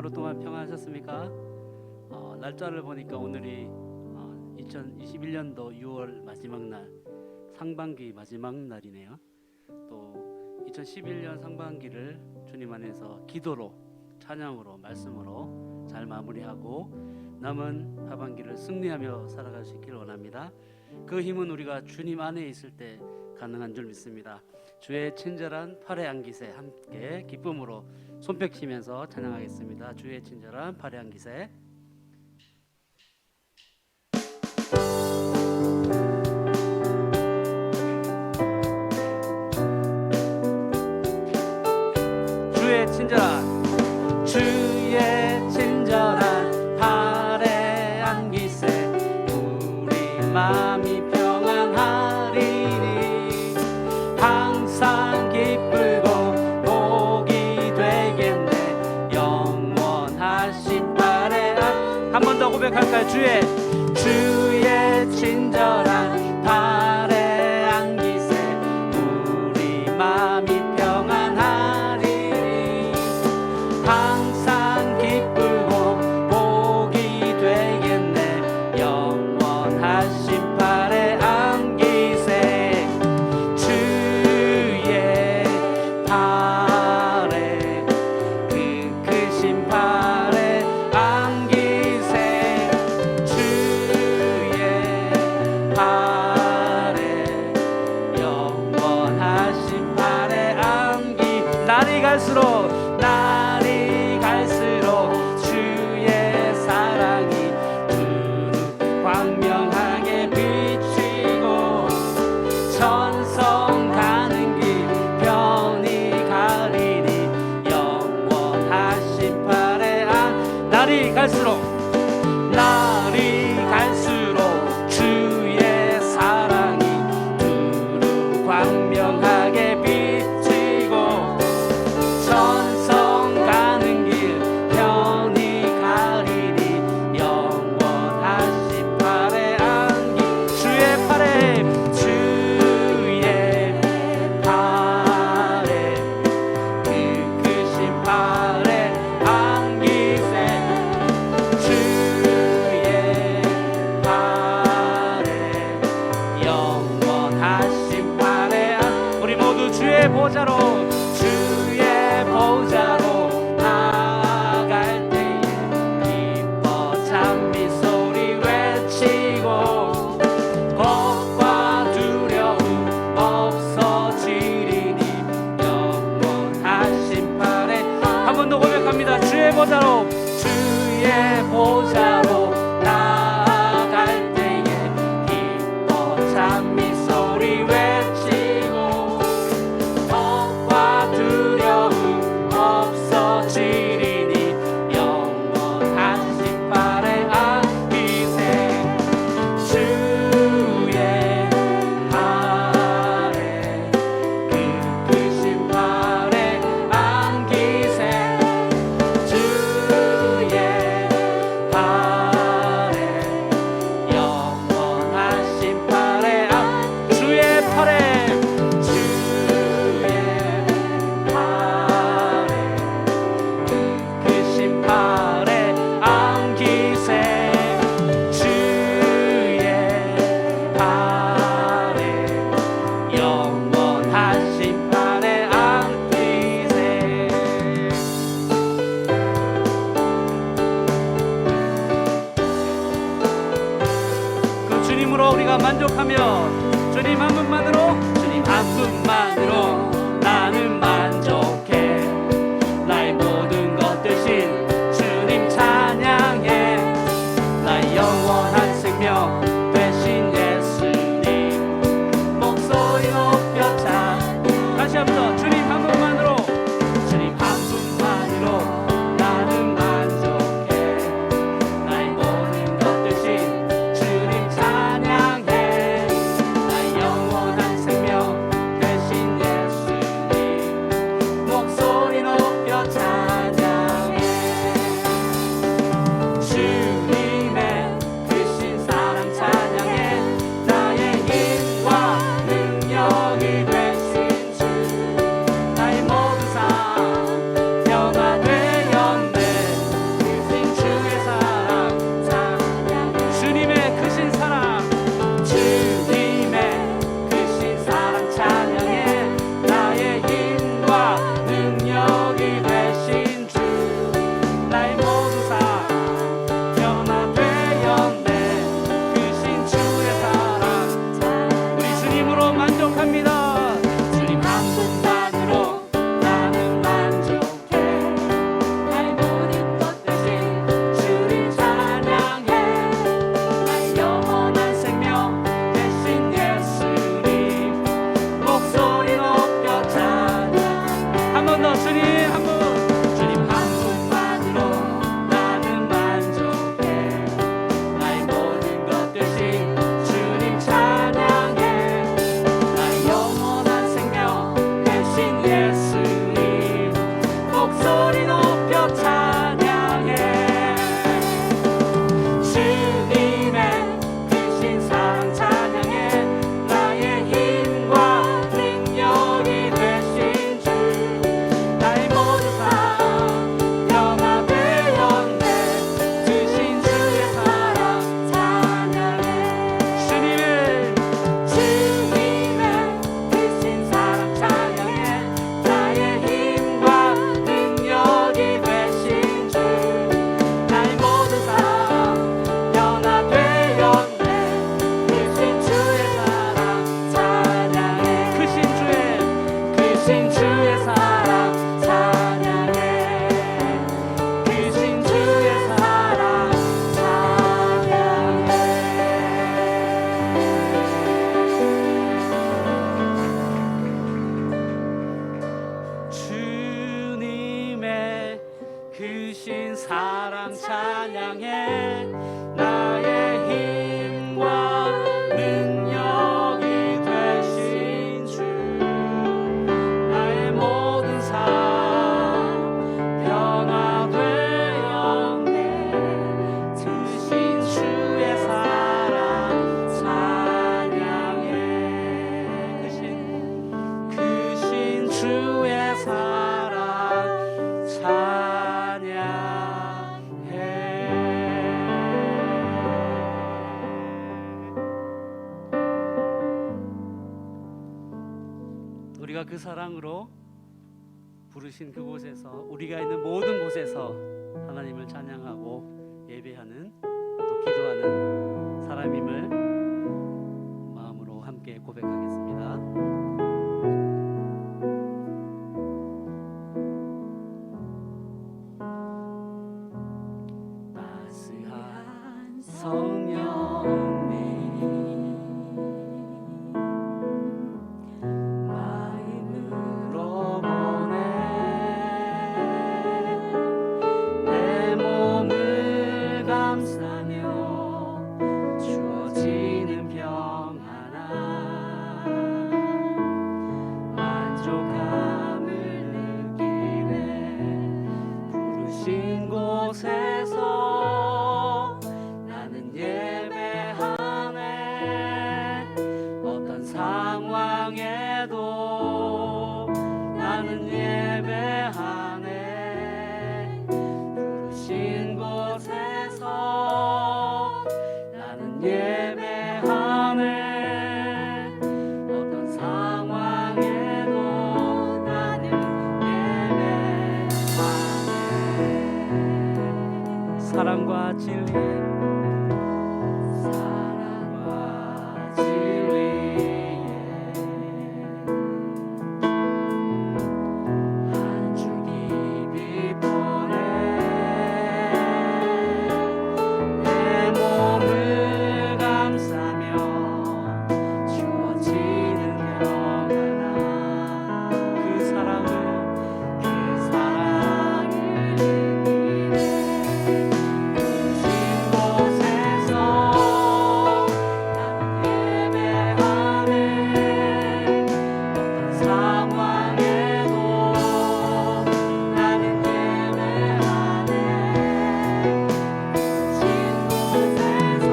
하루 동안 평안하셨습니까? 날짜를 보니까 오늘이 2021년도 6월 마지막 날, 상반기 마지막 날이네요. 또 2011년 상반기를 주님 안에서 기도로, 찬양으로, 말씀으로 잘 마무리하고 남은 하반기를 승리하며 살아갈 수 있기를 원합니다. 그 힘은 우리가 주님 안에 있을 때 가능한 줄 믿습니다. 주의 친절한 팔의 안기세 함께 기쁨으로 손뼉 치면서 찬양하겠습니다. 주의 친절한 팔의 안기세. 주의 친절한 팔의 안기세 우리 마음이 평안하리니 항상 기쁘고 복이 되겠네 영원하신 팔의 한 번 더 고백할까요? 주의 친절한 팔의 안기세 우리 마음이 평안하리니 항상 기쁘고 복이 되겠네 영원하신 팔의 안기세 주의 팔에 그 크신 팔의 안기세 주의 팔에 영원하신 팔의 안기 날이 갈수록 주의 사랑이 두루 광명하게 비치고 천성 가는 길 편히 가리니 영원하신 팔의 날이 갈수록 주의 사랑이 두루 광명하게 비치고 천성 가는 길 편히 가리니 영원하신 팔의 안기 주의 팔에 그 크신 팔의 안기세 주의 팔에 영원하신 팔의 우리 모두 주의 보좌로 나아갈 때에 기뻐 찬미 소리 외치고 겁과 두려움 없어지리니 영원하신 팔에 한 번 더 고백합니다. 주의 보좌로 나아갈 때에 기뻐 찬미 소리 외치고 겁과 두려움 없어지리니 영원하신 팔의 안기세 주의 팔에 그 크신 팔의 안기세 주의 팔에 영원하신 팔의 주의 팔에 크신 팔의 안기세 주의 팔에 영원하신 팔의 안기세 그 주님으로 우리가 만족하며 주님 한 분만으로 나는 만족해 나의 모든 것 대신 주님 찬양해 나의 영원한 생명 대신 예수님 목소리 높여 다시 한번 주님 한 분만으로 나는 만족해 나의 모든 것 대신 주님 찬양해 나의 영원한 생명 대신 예수 크신 주의 사랑 찬양해 크신 주의 사랑 찬양해 주님의 크신 사랑 찬양해 나의 힘과 능력이 되신 주 나의 모든 삶 변화되었네 크신 주의 사랑 찬양해 크신 주의 사랑 찬양해 우리가 그 사랑으로 부르신 그곳에서 우리가 있는 모든 곳에서 하나님을 찬양하고 예배하는 또 기도하는 사람임을 마음으로 함께 고백하겠습니다. 따스한 성령님 마음으로 보내 내 몸을 감싸며 주어지는 평안함 만족함을 느끼네 부르신 곳에서 나는 예배하네 어떤 상황에도 나는 예배하네 부르신 곳에서 나는 예배하네 어떤 상황에도 나는 예배하네 사랑과 진리의 사랑과 진리의 한 줄기 빛보내 내 몸을 감싸며 주어지는 평안함 그 사랑을 느끼네 부르신 곳에서 나는 예배하네 어떤 상황에도 나는 예배하네 부르신 곳에서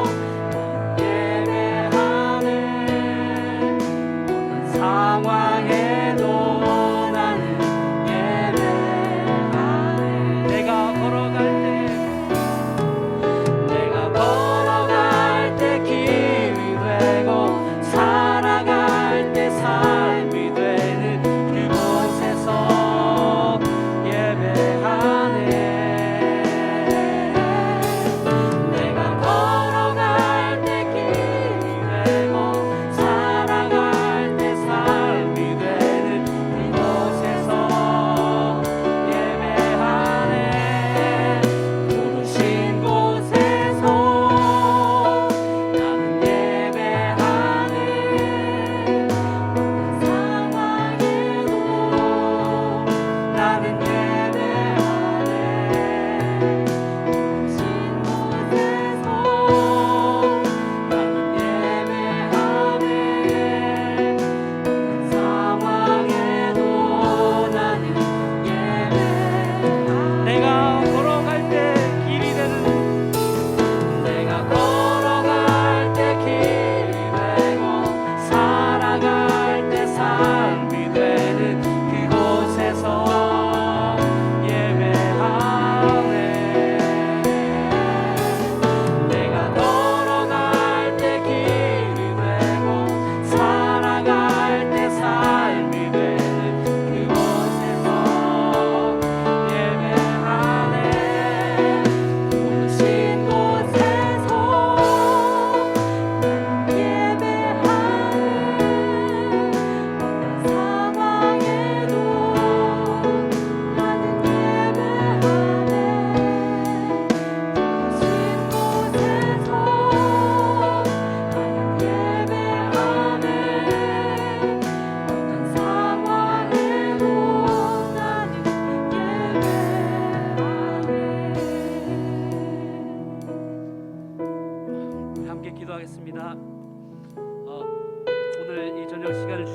나는 예배하네 어떤 상황에도 나는 예배하네 내가 걸어갈 때 길이 되고 살아갈 때 삶이 되는 그곳에서 예배하네 내가 걸어갈 때 길이 되고 살아갈 때 삶이 되는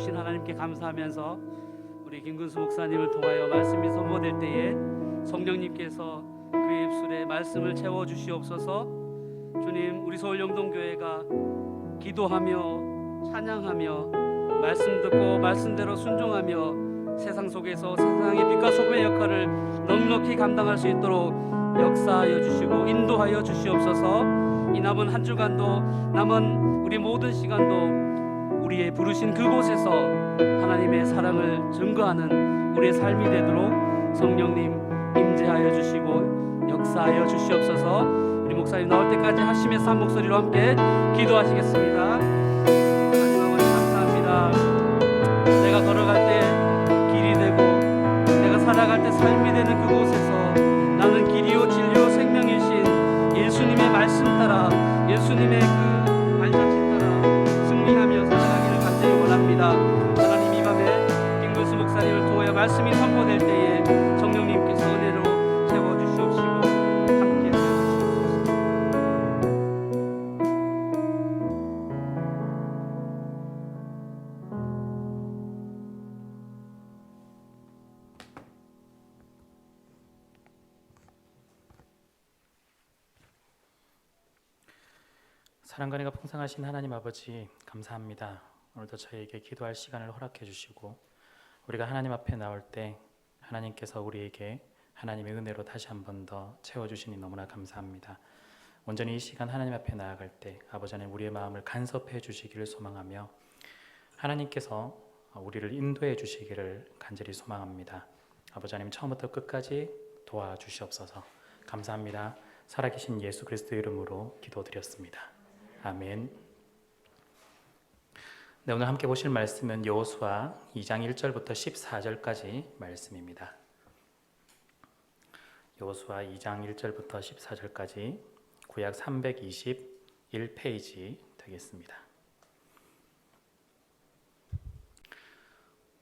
주신 하나님께 감사하면서 우리 김근수 목사님을 통하여 말씀이 선포될 때에 성령님께서 그의 입술에 말씀을 채워 주시옵소서. 주님, 우리 서울 영동교회가 기도하며 찬양하며 말씀 듣고 말씀대로 순종하며 세상 속에서 세상의 빛과 소금의 역할을 넉넉히 감당할 수 있도록 역사하여 주시고 인도하여 주시옵소서. 이 남은 한 주간도 남은 우리 모든 시간도 우리의 부르신 그곳에서 하나님의 사랑을 증거하는 우리의 삶이 되도록 성령님 임재하여 주시고 역사하여 주시옵소서. 우리 목사님 나올 때까지 하시면서 한 목소리로 함께 기도하시겠습니다. 하나님 아버지 감사합니다. 내가 걸어갈 때 길이 되고 내가 살아갈 때 삶이 되는 그곳에서 나는 길이요 진리요 생명이신 예수님의 말씀 따라 예수님의 그 발자취 따라 승리하며 살아가기를 간절히 원합니다. 하나님, 이 밤에 김근수 목사님을 통하여 말씀이 선포될 때에 성령님께서 은혜로 채워주시옵시고 함께 하여 사랑과 은혜가 풍성하신 하나님 아버지, 감사합니다. 오늘도 저희에게 기도할 시간을 허락해 주시고 우리가 하나님 앞에 나올 때 하나님께서 우리에게 하나님의 은혜로 다시 한 번 더 채워주시니 너무나 감사합니다. 온전히 이 시간 하나님 앞에 나아갈 때 아버지 하나님, 우리의 마음을 간섭해 주시기를 소망하며 하나님께서 우리를 인도해 주시기를 간절히 소망합니다. 아버지 하나님, 처음부터 끝까지 도와주시옵소서. 감사합니다. 살아계신 예수 그리스도의 이름으로 기도드렸습니다. 아멘. 네, 오늘 함께 보실 말씀은 여호수아 2장 1절부터 14절까지 말씀입니다. 여호수아 2장 1절부터 14절까지 구약 321페이지 되겠습니다.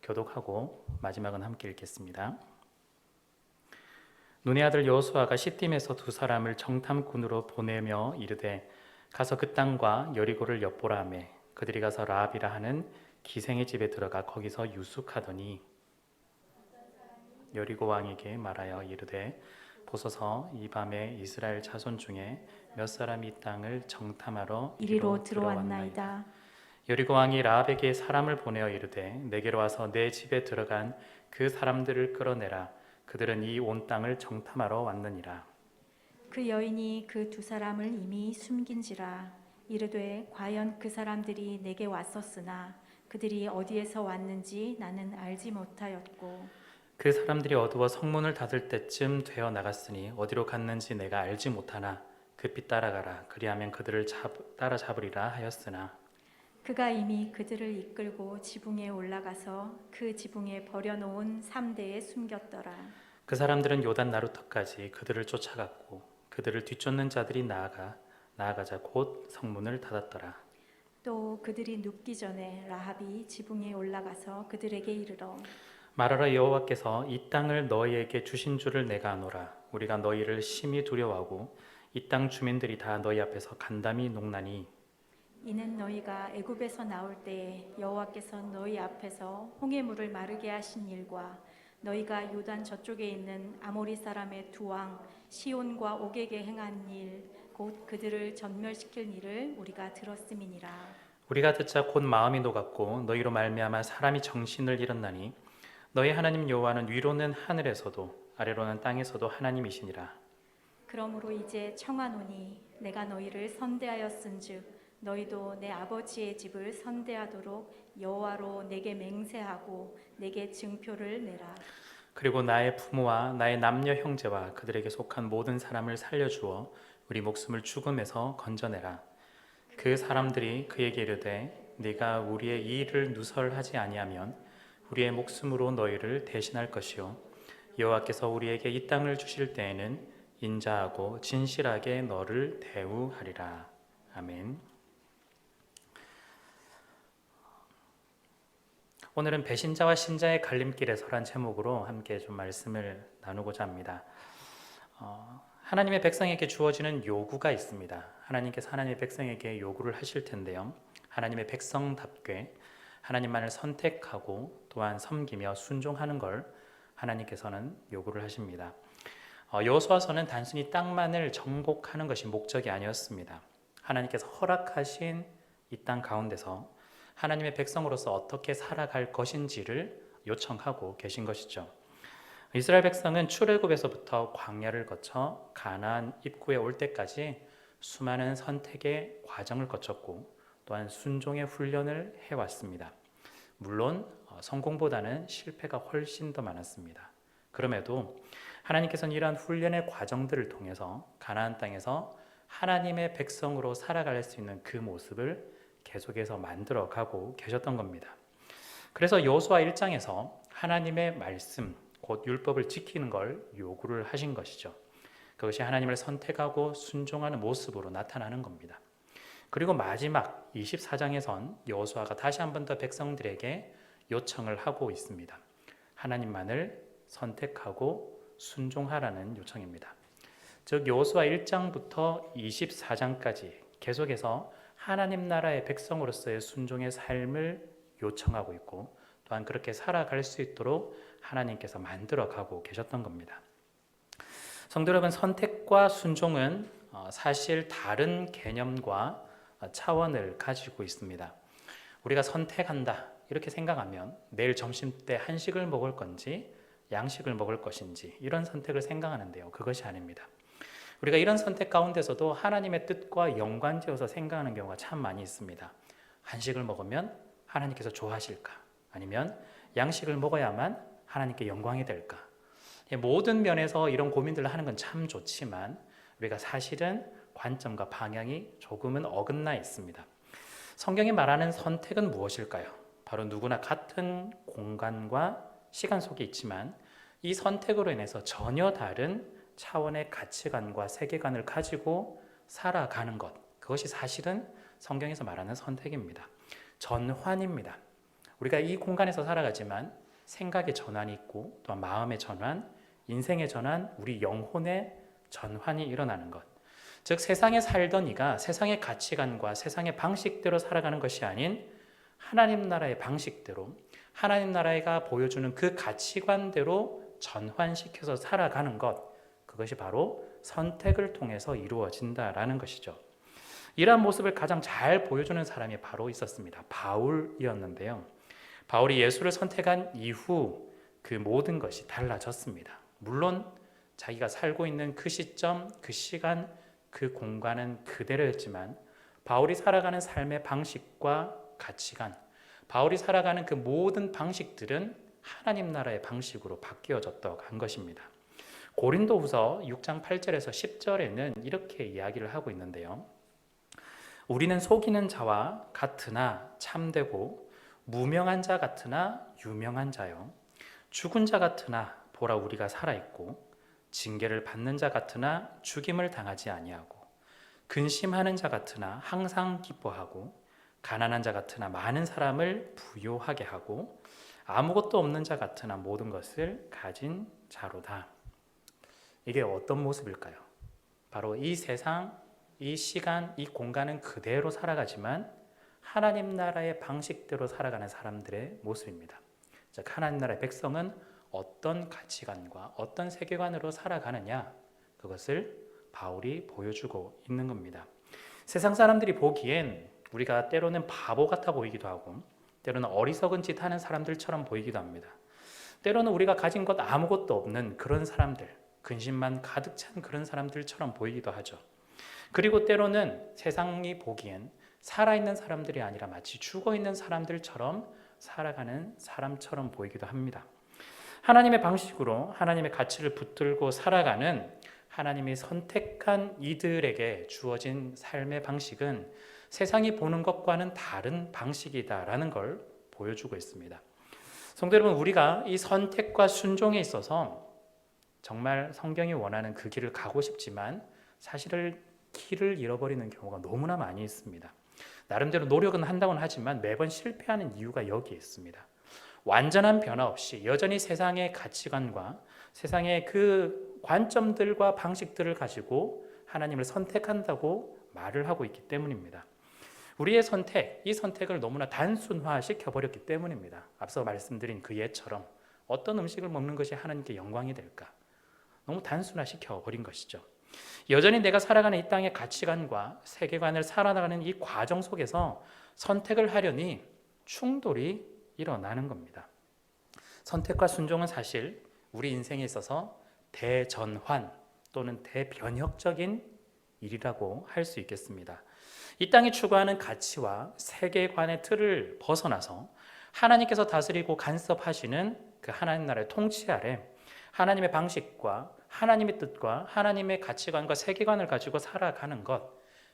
교독하고 마지막은 함께 읽겠습니다. 눈의 아들 여호수아가 시딤에서 두 사람을 정탐꾼으로 보내며 이르되 가서 그 땅과 여리고를 엿보라 하매 그들이 가서 라합이라 하는 기생의 집에 들어가 거기서 유숙하더니 여리고 왕에게 말하여 이르되 보소서, 이 밤에 이스라엘 자손 중에 몇 사람이 이 땅을 정탐하러 이리로 들어왔나이다. 여리고 왕이 라합에게 사람을 보내어 이르되 내게로 와서 내 집에 들어간 그 사람들을 끌어내라. 그들은 이 온 땅을 정탐하러 왔느니라. 그 여인이 그 두 사람을 이미 숨긴지라. 이르되 과연 그 사람들이 내게 왔었으나 그들이 어디에서 왔는지 나는 알지 못하였고 그 사람들이 어두워 성문을 닫을 때쯤 되어 나갔으니 어디로 갔는지 내가 알지 못하나 급히 따라가라. 그리하면 그들을 따라잡으리라 하였으나 그가 이미 그들을 이끌고 지붕에 올라가서 그 지붕에 버려놓은 3대에 숨겼더라. 그 사람들은 요단 나루터까지 그들을 쫓아갔고 그들을 뒤쫓는 자들이 나아가자 곧 성문을 닫았더라. 또 그들이 눕기 전에 라합이 지붕에 올라가서 그들에게 이르러 말하라, 여호와께서 이 땅을 너희에게 주신 줄을 내가 아노라. 우리가 너희를 심히 두려워하고 이 땅 주민들이 다 너희 앞에서 간담이 녹나니 이는 너희가 애굽에서 나올 때에 여호와께서 너희 앞에서 홍해물을 마르게 하신 일과 너희가 요단 저쪽에 있는 아모리 사람의 두 왕 시온과 옥에게 행한 일 곧 그들을 전멸시킬 일을 우리가 들었음이니라. 우리가 듣자 곧 마음이 녹았고 너희로 말미암아 사람이 정신을 잃었나니 너희 하나님 여호와는 위로는 하늘에서도 아래로는 땅에서도 하나님이시니라. 그러므로 이제 청하노니 내가 너희를 선대하였은즉 너희도 내 아버지의 집을 선대하도록 여호와로 내게 맹세하고 내게 증표를 내라. 그리고 나의 부모와 나의 남녀 형제와 그들에게 속한 모든 사람을 살려주어 우리 목숨을 죽음에서 건져내라. 그 사람들이 그에게 이르되 네가 우리의 이 일을 누설하지 아니하면 우리의 목숨으로 너희를 대신할 것이요 여호와께서 우리에게 이 땅을 주실 때에는 인자하고 진실하게 너를 대우하리라. 아멘. 오늘은 배신자와 신자의 갈림길에 서란 제목으로 함께 좀 말씀을 나누고자 합니다. 하나님의 백성에게 주어지는 요구가 있습니다. 하나님께서 하나님의 백성에게 요구를 하실 텐데요. 하나님의 백성답게 하나님만을 선택하고 또한 섬기며 순종하는 걸 하나님께서는 요구를 하십니다. 여호수아서는 단순히 땅만을 정복하는 것이 목적이 아니었습니다. 하나님께서 허락하신 이 땅 가운데서 하나님의 백성으로서 어떻게 살아갈 것인지를 요청하고 계신 것이죠. 이스라엘 백성은 출애굽에서부터 광야를 거쳐 가나안 입구에 올 때까지 수많은 선택의 과정을 거쳤고 또한 순종의 훈련을 해왔습니다. 물론 성공보다는 실패가 훨씬 더 많았습니다. 그럼에도 하나님께서는 이러한 훈련의 과정들을 통해서 가나안 땅에서 하나님의 백성으로 살아갈 수 있는 그 모습을 계속해서 만들어가고 계셨던 겁니다. 그래서 여호수아 1장에서 하나님의 말씀, 곧 율법을 지키는 걸 요구를 하신 것이죠. 그것이 하나님을 선택하고 순종하는 모습으로 나타나는 겁니다. 그리고 마지막 24장에선 여호수아가 다시 한 번 더 백성들에게 요청을 하고 있습니다. 하나님만을 선택하고 순종하라는 요청입니다. 즉 여호수아 1장부터 24장까지 계속해서 하나님 나라의 백성으로서의 순종의 삶을 요청하고 있고 또한 그렇게 살아갈 수 있도록 하나님께서 만들어가고 계셨던 겁니다. 성도 여러분, 선택과 순종은 사실 다른 개념과 차원을 가지고 있습니다. 우리가 선택한다 이렇게 생각하면 내일 점심 때 한식을 먹을 건지 양식을 먹을 것인지 이런 선택을 생각하는데요. 그것이 아닙니다. 우리가 이런 선택 가운데서도 하나님의 뜻과 연관지어서 생각하는 경우가 참 많이 있습니다. 한식을 먹으면 하나님께서 좋아하실까? 아니면 양식을 먹어야만 하나님께 영광이 될까? 모든 면에서 이런 고민들을 하는 건 참 좋지만 우리가 사실은 관점과 방향이 조금은 어긋나 있습니다. 성경이 말하는 선택은 무엇일까요? 바로 누구나 같은 공간과 시간 속에 있지만 이 선택으로 인해서 전혀 다른 차원의 가치관과 세계관을 가지고 살아가는 것, 그것이 사실은 성경에서 말하는 선택입니다. 전환입니다. 우리가 이 공간에서 살아가지만 생각의 전환이 있고 또한 마음의 전환, 인생의 전환, 우리 영혼의 전환이 일어나는 것. 즉 세상에 살던 이가 세상의 가치관과 세상의 방식대로 살아가는 것이 아닌 하나님 나라의 방식대로 하나님 나라가 보여주는 그 가치관대로 전환시켜서 살아가는 것, 그것이 바로 선택을 통해서 이루어진다라는 것이죠. 이러한 모습을 가장 잘 보여주는 사람이 바로 있었습니다. 바울이었는데요. 바울이 예수를 선택한 이후 그 모든 것이 달라졌습니다. 물론 자기가 살고 있는 그 시점, 그 시간, 그 공간은 그대로였지만 바울이 살아가는 삶의 방식과 가치관, 바울이 살아가는 그 모든 방식들은 하나님 나라의 방식으로 바뀌어졌다고 한 것입니다. 고린도후서 6장 8절에서 10절에는 이렇게 이야기를 하고 있는데요. 우리는 속이는 자와 같으나 참되고 무명한 자 같으나 유명한 자요. 죽은 자 같으나 보라 우리가 살아있고 징계를 받는 자 같으나 죽임을 당하지 아니하고 근심하는 자 같으나 항상 기뻐하고 가난한 자 같으나 많은 사람을 부요하게 하고 아무것도 없는 자 같으나 모든 것을 가진 자로다. 이게 어떤 모습일까요? 바로 이 세상, 이 시간, 이 공간은 그대로 살아가지만 하나님 나라의 방식대로 살아가는 사람들의 모습입니다. 즉 하나님 나라의 백성은 어떤 가치관과 어떤 세계관으로 살아가느냐, 그것을 바울이 보여주고 있는 겁니다. 세상 사람들이 보기엔 우리가 때로는 바보 같아 보이기도 하고 때로는 어리석은 짓 하는 사람들처럼 보이기도 합니다. 때로는 우리가 가진 것 아무것도 없는 그런 사람들, 근심만 가득 찬 그런 사람들처럼 보이기도 하죠. 그리고 때로는 세상이 보기엔 살아있는 사람들이 아니라 마치 죽어있는 사람들처럼 살아가는 사람처럼 보이기도 합니다. 하나님의 방식으로 하나님의 가치를 붙들고 살아가는 하나님이 선택한 이들에게 주어진 삶의 방식은 세상이 보는 것과는 다른 방식이다라는 걸 보여주고 있습니다. 성도 여러분, 우리가 이 선택과 순종에 있어서 정말 성경이 원하는 그 길을 가고 싶지만 사실은 길을 잃어버리는 경우가 너무나 많이 있습니다. 나름대로 노력은 한다고는 하지만 매번 실패하는 이유가 여기에 있습니다. 완전한 변화 없이 여전히 세상의 가치관과 세상의 그 관점들과 방식들을 가지고 하나님을 선택한다고 말을 하고 있기 때문입니다. 우리의 선택, 이 선택을 너무나 단순화시켜 버렸기 때문입니다. 앞서 말씀드린 그 예처럼 어떤 음식을 먹는 것이 하나님께 영광이 될까? 너무 단순화시켜 버린 것이죠. 여전히 내가 살아가는 이 땅의 가치관과 세계관을 살아나가는 이 과정 속에서 선택을 하려니 충돌이 일어나는 겁니다. 선택과 순종은 사실 우리 인생에 있어서 대전환 또는 대변혁적인 일이라고 할 수 있겠습니다. 이 땅이 추구하는 가치와 세계관의 틀을 벗어나서 하나님께서 다스리고 간섭하시는 그 하나님 나라의 통치 아래 하나님의 방식과 하나님의 뜻과 하나님의 가치관과 세계관을 가지고 살아가는 것,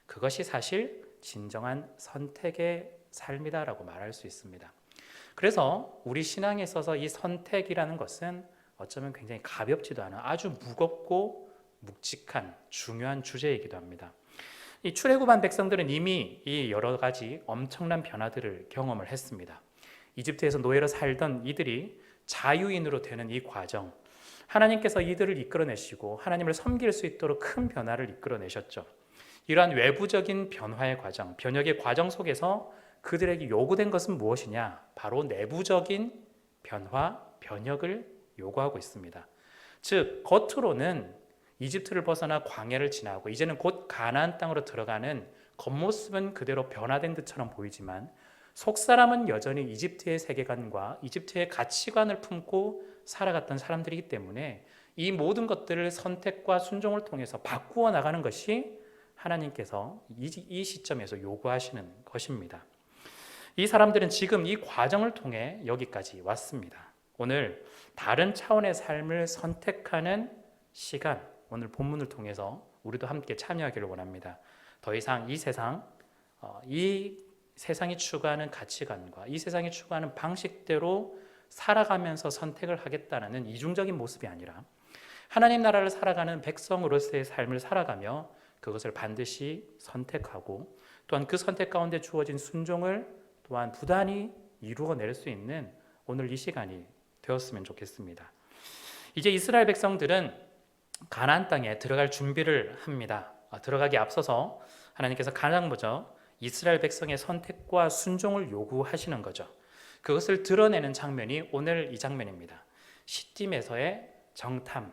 그것이 사실 진정한 선택의 삶이다라고 말할 수 있습니다. 그래서 우리 신앙에 있어서 이 선택이라는 것은 어쩌면 굉장히 가볍지도 않은 아주 무겁고 묵직한 중요한 주제이기도 합니다. 이 출애굽한 백성들은 이미 이 여러 가지 엄청난 변화들을 경험을 했습니다. 이집트에서 노예로 살던 이들이 자유인으로 되는 이 과정, 하나님께서 이들을 이끌어내시고 하나님을 섬길 수 있도록 큰 변화를 이끌어내셨죠. 이러한 외부적인 변화의 과정, 변혁의 과정 속에서 그들에게 요구된 것은 무엇이냐? 바로 내부적인 변화, 변혁을 요구하고 있습니다. 즉, 겉으로는 이집트를 벗어나 광야를 지나고 이제는 곧 가나안 땅으로 들어가는 겉모습은 그대로 변화된 듯처럼 보이지만 속사람은 여전히 이집트의 세계관과 이집트의 가치관을 품고 살아갔던 사람들이기 때문에 이 모든 것들을 선택과 순종을 통해서 바꾸어 나가는 것이 하나님께서 이 시점에서 요구하시는 것입니다. 이 사람들은 지금 이 과정을 통해 여기까지 왔습니다. 오늘 다른 차원의 삶을 선택하는 시간, 오늘 본문을 통해서 우리도 함께 참여하기를 원합니다. 더 이상 이 세상이 추구하는 가치관과 이 세상이 추구하는 방식대로 살아가면서 선택을 하겠다는 이중적인 모습이 아니라 하나님 나라를 살아가는 백성으로서의 삶을 살아가며 그것을 반드시 선택하고 또한 그 선택 가운데 주어진 순종을 또한 부단히 이루어낼 수 있는 오늘 이 시간이 되었으면 좋겠습니다. 이제 이스라엘 백성들은 가나안 땅에 들어갈 준비를 합니다. 들어가기 앞서서 하나님께서 가장 먼저 이스라엘 백성의 선택과 순종을 요구하시는 거죠. 그것을 드러내는 장면이 오늘 이 장면입니다. 시딤에서의 정탐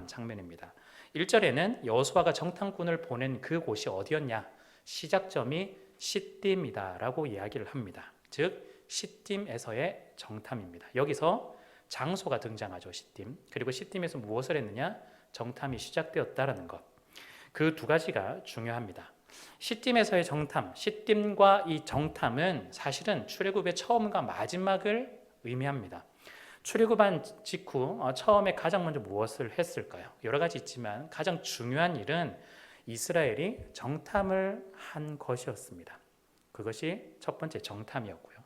장면입니다. 1절에는 여호수아가 정탐꾼을 보낸 그곳이 어디였냐? 시작점이 시딤이다라고 이야기를 합니다. 즉 시딤에서의 정탐입니다. 여기서 장소가 등장하죠. 시딤. 그리고 시딤에서 무엇을 했느냐? 정탐이 시작되었다라는 것. 그 두 가지가 중요합니다. 시딤에서의 정탐, 시딤과 이 정탐은 사실은 출애굽의 처음과 마지막을 의미합니다. 출애굽한 직후 처음에 가장 먼저 무엇을 했을까요? 여러 가지 있지만 가장 중요한 일은 이스라엘이 정탐을 한 것이었습니다. 그것이 첫 번째 정탐이었고요.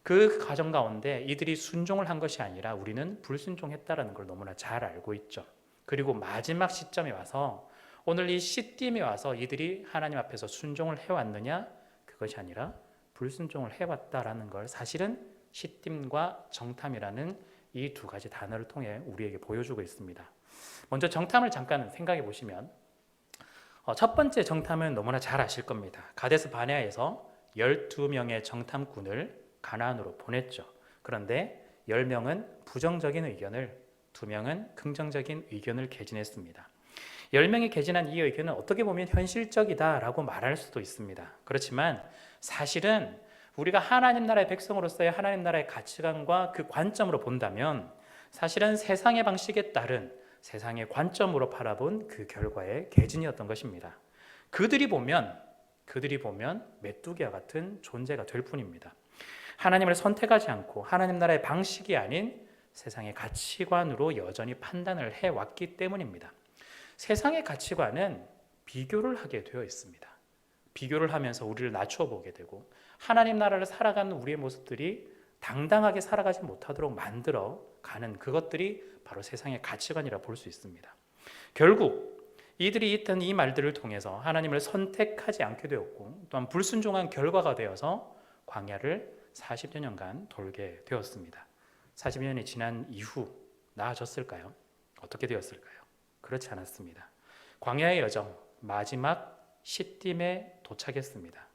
그 과정 가운데 이들이 순종을 한 것이 아니라 우리는 불순종했다라는 걸 너무나 잘 알고 있죠. 그리고 마지막 시점에 와서 오늘 이 시딤에 와서 이들이 하나님 앞에서 순종을 해왔느냐? 그것이 아니라 불순종을 해왔다라는 걸 사실은 시딤과 정탐이라는 이 두 가지 단어를 통해 우리에게 보여주고 있습니다. 먼저 정탐을 잠깐 생각해 보시면 첫 번째 정탐은 너무나 잘 아실 겁니다. 가데스 바네아에서 12명의 정탐꾼을 가나안으로 보냈죠. 그런데 10명은 부정적인 의견을, 2명은 긍정적인 의견을 개진했습니다. 10명이 개진한 이 의견은 어떻게 보면 현실적이다라고 말할 수도 있습니다. 그렇지만 사실은 우리가 하나님 나라의 백성으로서의 하나님 나라의 가치관과 그 관점으로 본다면 사실은 세상의 방식에 따른 세상의 관점으로 바라본 그 결과의 개진이었던 것입니다. 그들이 보면 메뚜기와 같은 존재가 될 뿐입니다. 하나님을 선택하지 않고 하나님 나라의 방식이 아닌 세상의 가치관으로 여전히 판단을 해왔기 때문입니다. 세상의 가치관은 비교를 하게 되어 있습니다. 비교를 하면서 우리를 낮춰 보게 되고 하나님 나라를 살아가는 우리의 모습들이 당당하게 살아가지 못하도록 만들어 가는 그것들이 바로 세상의 가치관이라 볼 수 있습니다. 결국 이들이 했던 이 말들을 통해서 하나님을 선택하지 않게 되었고 또한 불순종한 결과가 되어서 광야를 40여 년간 돌게 되었습니다. 40여 년이 지난 이후 나아졌을까요? 어떻게 되었을까요? 그렇지 않았습니다. 광야의 여정 마지막 시딤에 도착했습니다.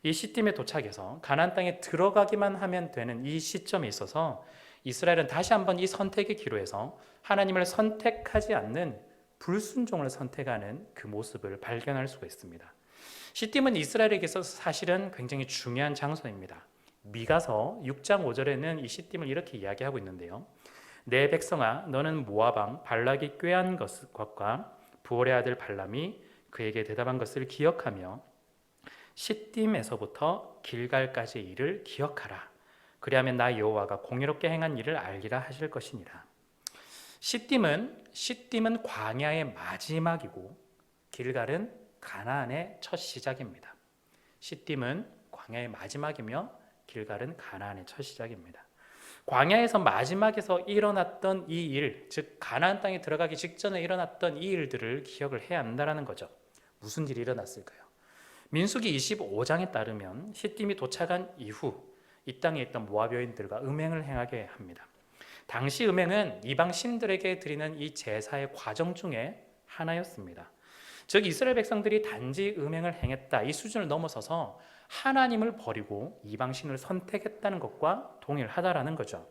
이 시딤에 도착해서 가나안 땅에 들어가기만 하면 되는 이 시점에 있어서 이스라엘은 다시 한번 이 선택의 기로에서 하나님을 선택하지 않는 불순종을 선택하는 그 모습을 발견할 수가 있습니다. 시딤은 이스라엘에게 있어서 사실은 굉장히 중요한 장소입니다. 미가서 6장 5절에는 이 시딤을 이렇게 이야기하고 있는데요. 내 백성아, 너는 모압 왕 발락이 꾀한 것과 부올의 아들 발람이 그에게 대답한 것을 기억하며 시딤에서부터 길갈까지의 일을 기억하라. 그리하면 나 여호와가 공의롭게 행한 일을 알리라 하실 것이니라. 시딤은 광야의 마지막이고 길갈은 가나안의 첫 시작입니다. 시딤은 광야의 마지막이며 길갈은 가나안의 첫 시작입니다. 광야에서 마지막에서 일어났던 이 일, 즉 가나안 땅에 들어가기 직전에 일어났던 이 일들을 기억을 해야 한다는 거죠. 무슨 일이 일어났을까요? 민수기 25장에 따르면 시딤이 도착한 이후 이 땅에 있던 모압 여인들과 음행을 행하게 합니다. 당시 음행은 이방 신들에게 드리는 이 제사의 과정 중에 하나였습니다. 즉 이스라엘 백성들이 단지 음행을 행했다 이 수준을 넘어서서 하나님을 버리고 이방 신을 선택했다는 것과 동일하다라는 거죠.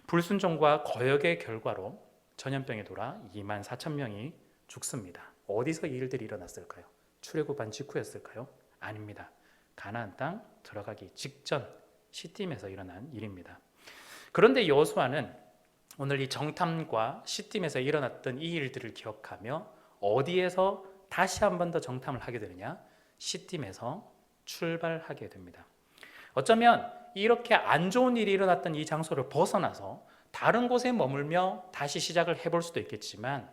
불순종과 거역의 결과로 전염병이 돌아 2만 4천 명이 죽습니다. 어디서 이 일들이 일어났을까요? 출애굽한 직후였을까요? 아닙니다. 가나안 땅 들어가기 직전 시딤에서 일어난 일입니다. 그런데 여호수아는 오늘 이 정탐과 시딤에서 일어났던 이 일들을 기억하며 어디에서 다시 한 번 더 정탐을 하게 되느냐? 시딤에서 출발하게 됩니다. 어쩌면 이렇게 안 좋은 일이 일어났던 이 장소를 벗어나서 다른 곳에 머물며 다시 시작을 해볼 수도 있겠지만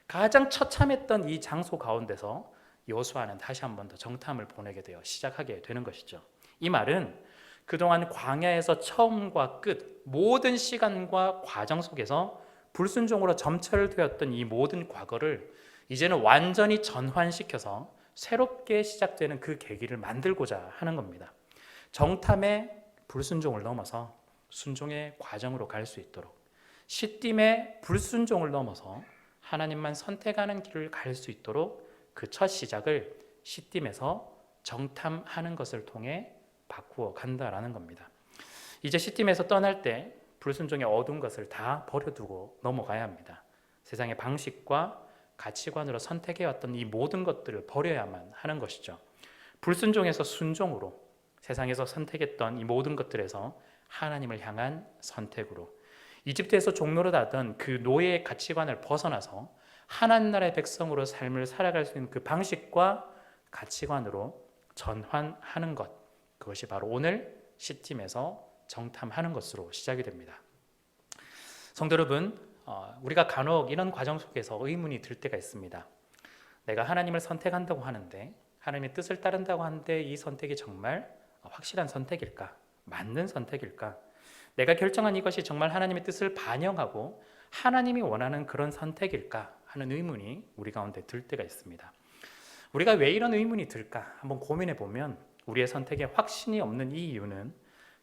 가장 처참했던 이 장소 가운데서 여호수아는 다시 한 번 더 정탐을 보내게 되어 시작하게 되는 것이죠. 이 말은 그동안 광야에서 처음과 끝 모든 시간과 과정 속에서 불순종으로 점철되었던 이 모든 과거를 이제는 완전히 전환시켜서 새롭게 시작되는 그 계기를 만들고자 하는 겁니다. 정탐의 불순종을 넘어서 순종의 과정으로 갈 수 있도록, 시딤의 불순종을 넘어서 하나님만 선택하는 길을 갈 수 있도록 그 첫 시작을 시딤에서 정탐하는 것을 통해 바꾸어 간다라는 겁니다. 이제 시딤에서 떠날 때 불순종의 어두운 것을 다 버려두고 넘어가야 합니다. 세상의 방식과 가치관으로 선택해왔던 이 모든 것들을 버려야만 하는 것이죠. 불순종에서 순종으로, 세상에서 선택했던 이 모든 것들에서 하나님을 향한 선택으로, 이집트에서 종로로 하던 그 노예의 가치관을 벗어나서 하나님 나라의 백성으로 삶을 살아갈 수 있는 그 방식과 가치관으로 전환하는 것, 그것이 바로 오늘 시딤에서 정탐하는 것으로 시작이 됩니다. 성도 여러분, 우리가 간혹 이런 과정 속에서 의문이 들 때가 있습니다. 내가 하나님을 선택한다고 하는데, 하나님의 뜻을 따른다고 하는데 이 선택이 정말 확실한 선택일까? 맞는 선택일까? 내가 결정한 이것이 정말 하나님의 뜻을 반영하고 하나님이 원하는 그런 선택일까? 하는 의문이 우리 가운데 들 때가 있습니다. 우리가 왜 이런 의문이 들까? 한번 고민해 보면 우리의 선택에 확신이 없는 이 이유는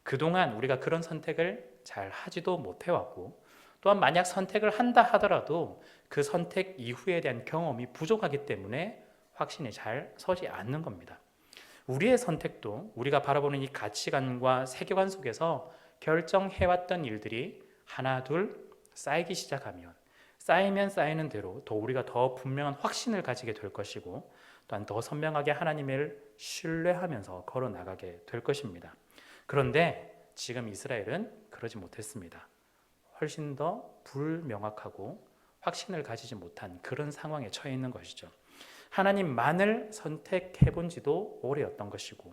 그동안 우리가 그런 선택을 잘 하지도 못해왔고, 또한 만약 선택을 한다 하더라도 그 선택 이후에 대한 경험이 부족하기 때문에 확신이 잘 서지 않는 겁니다. 우리의 선택도 우리가 바라보는 이 가치관과 세계관 속에서 결정해왔던 일들이 하나 둘 쌓이기 시작하면, 쌓이면 쌓이는 대로 더 우리가 더 분명한 확신을 가지게 될 것이고, 또한 더 선명하게 하나님을 신뢰하면서 걸어나가게 될 것입니다. 그런데 지금 이스라엘은 그러지 못했습니다. 훨씬 더 불명확하고 확신을 가지지 못한 그런 상황에 처해 있는 것이죠. 하나님만을 선택해 본 지도 오래였던 것이고,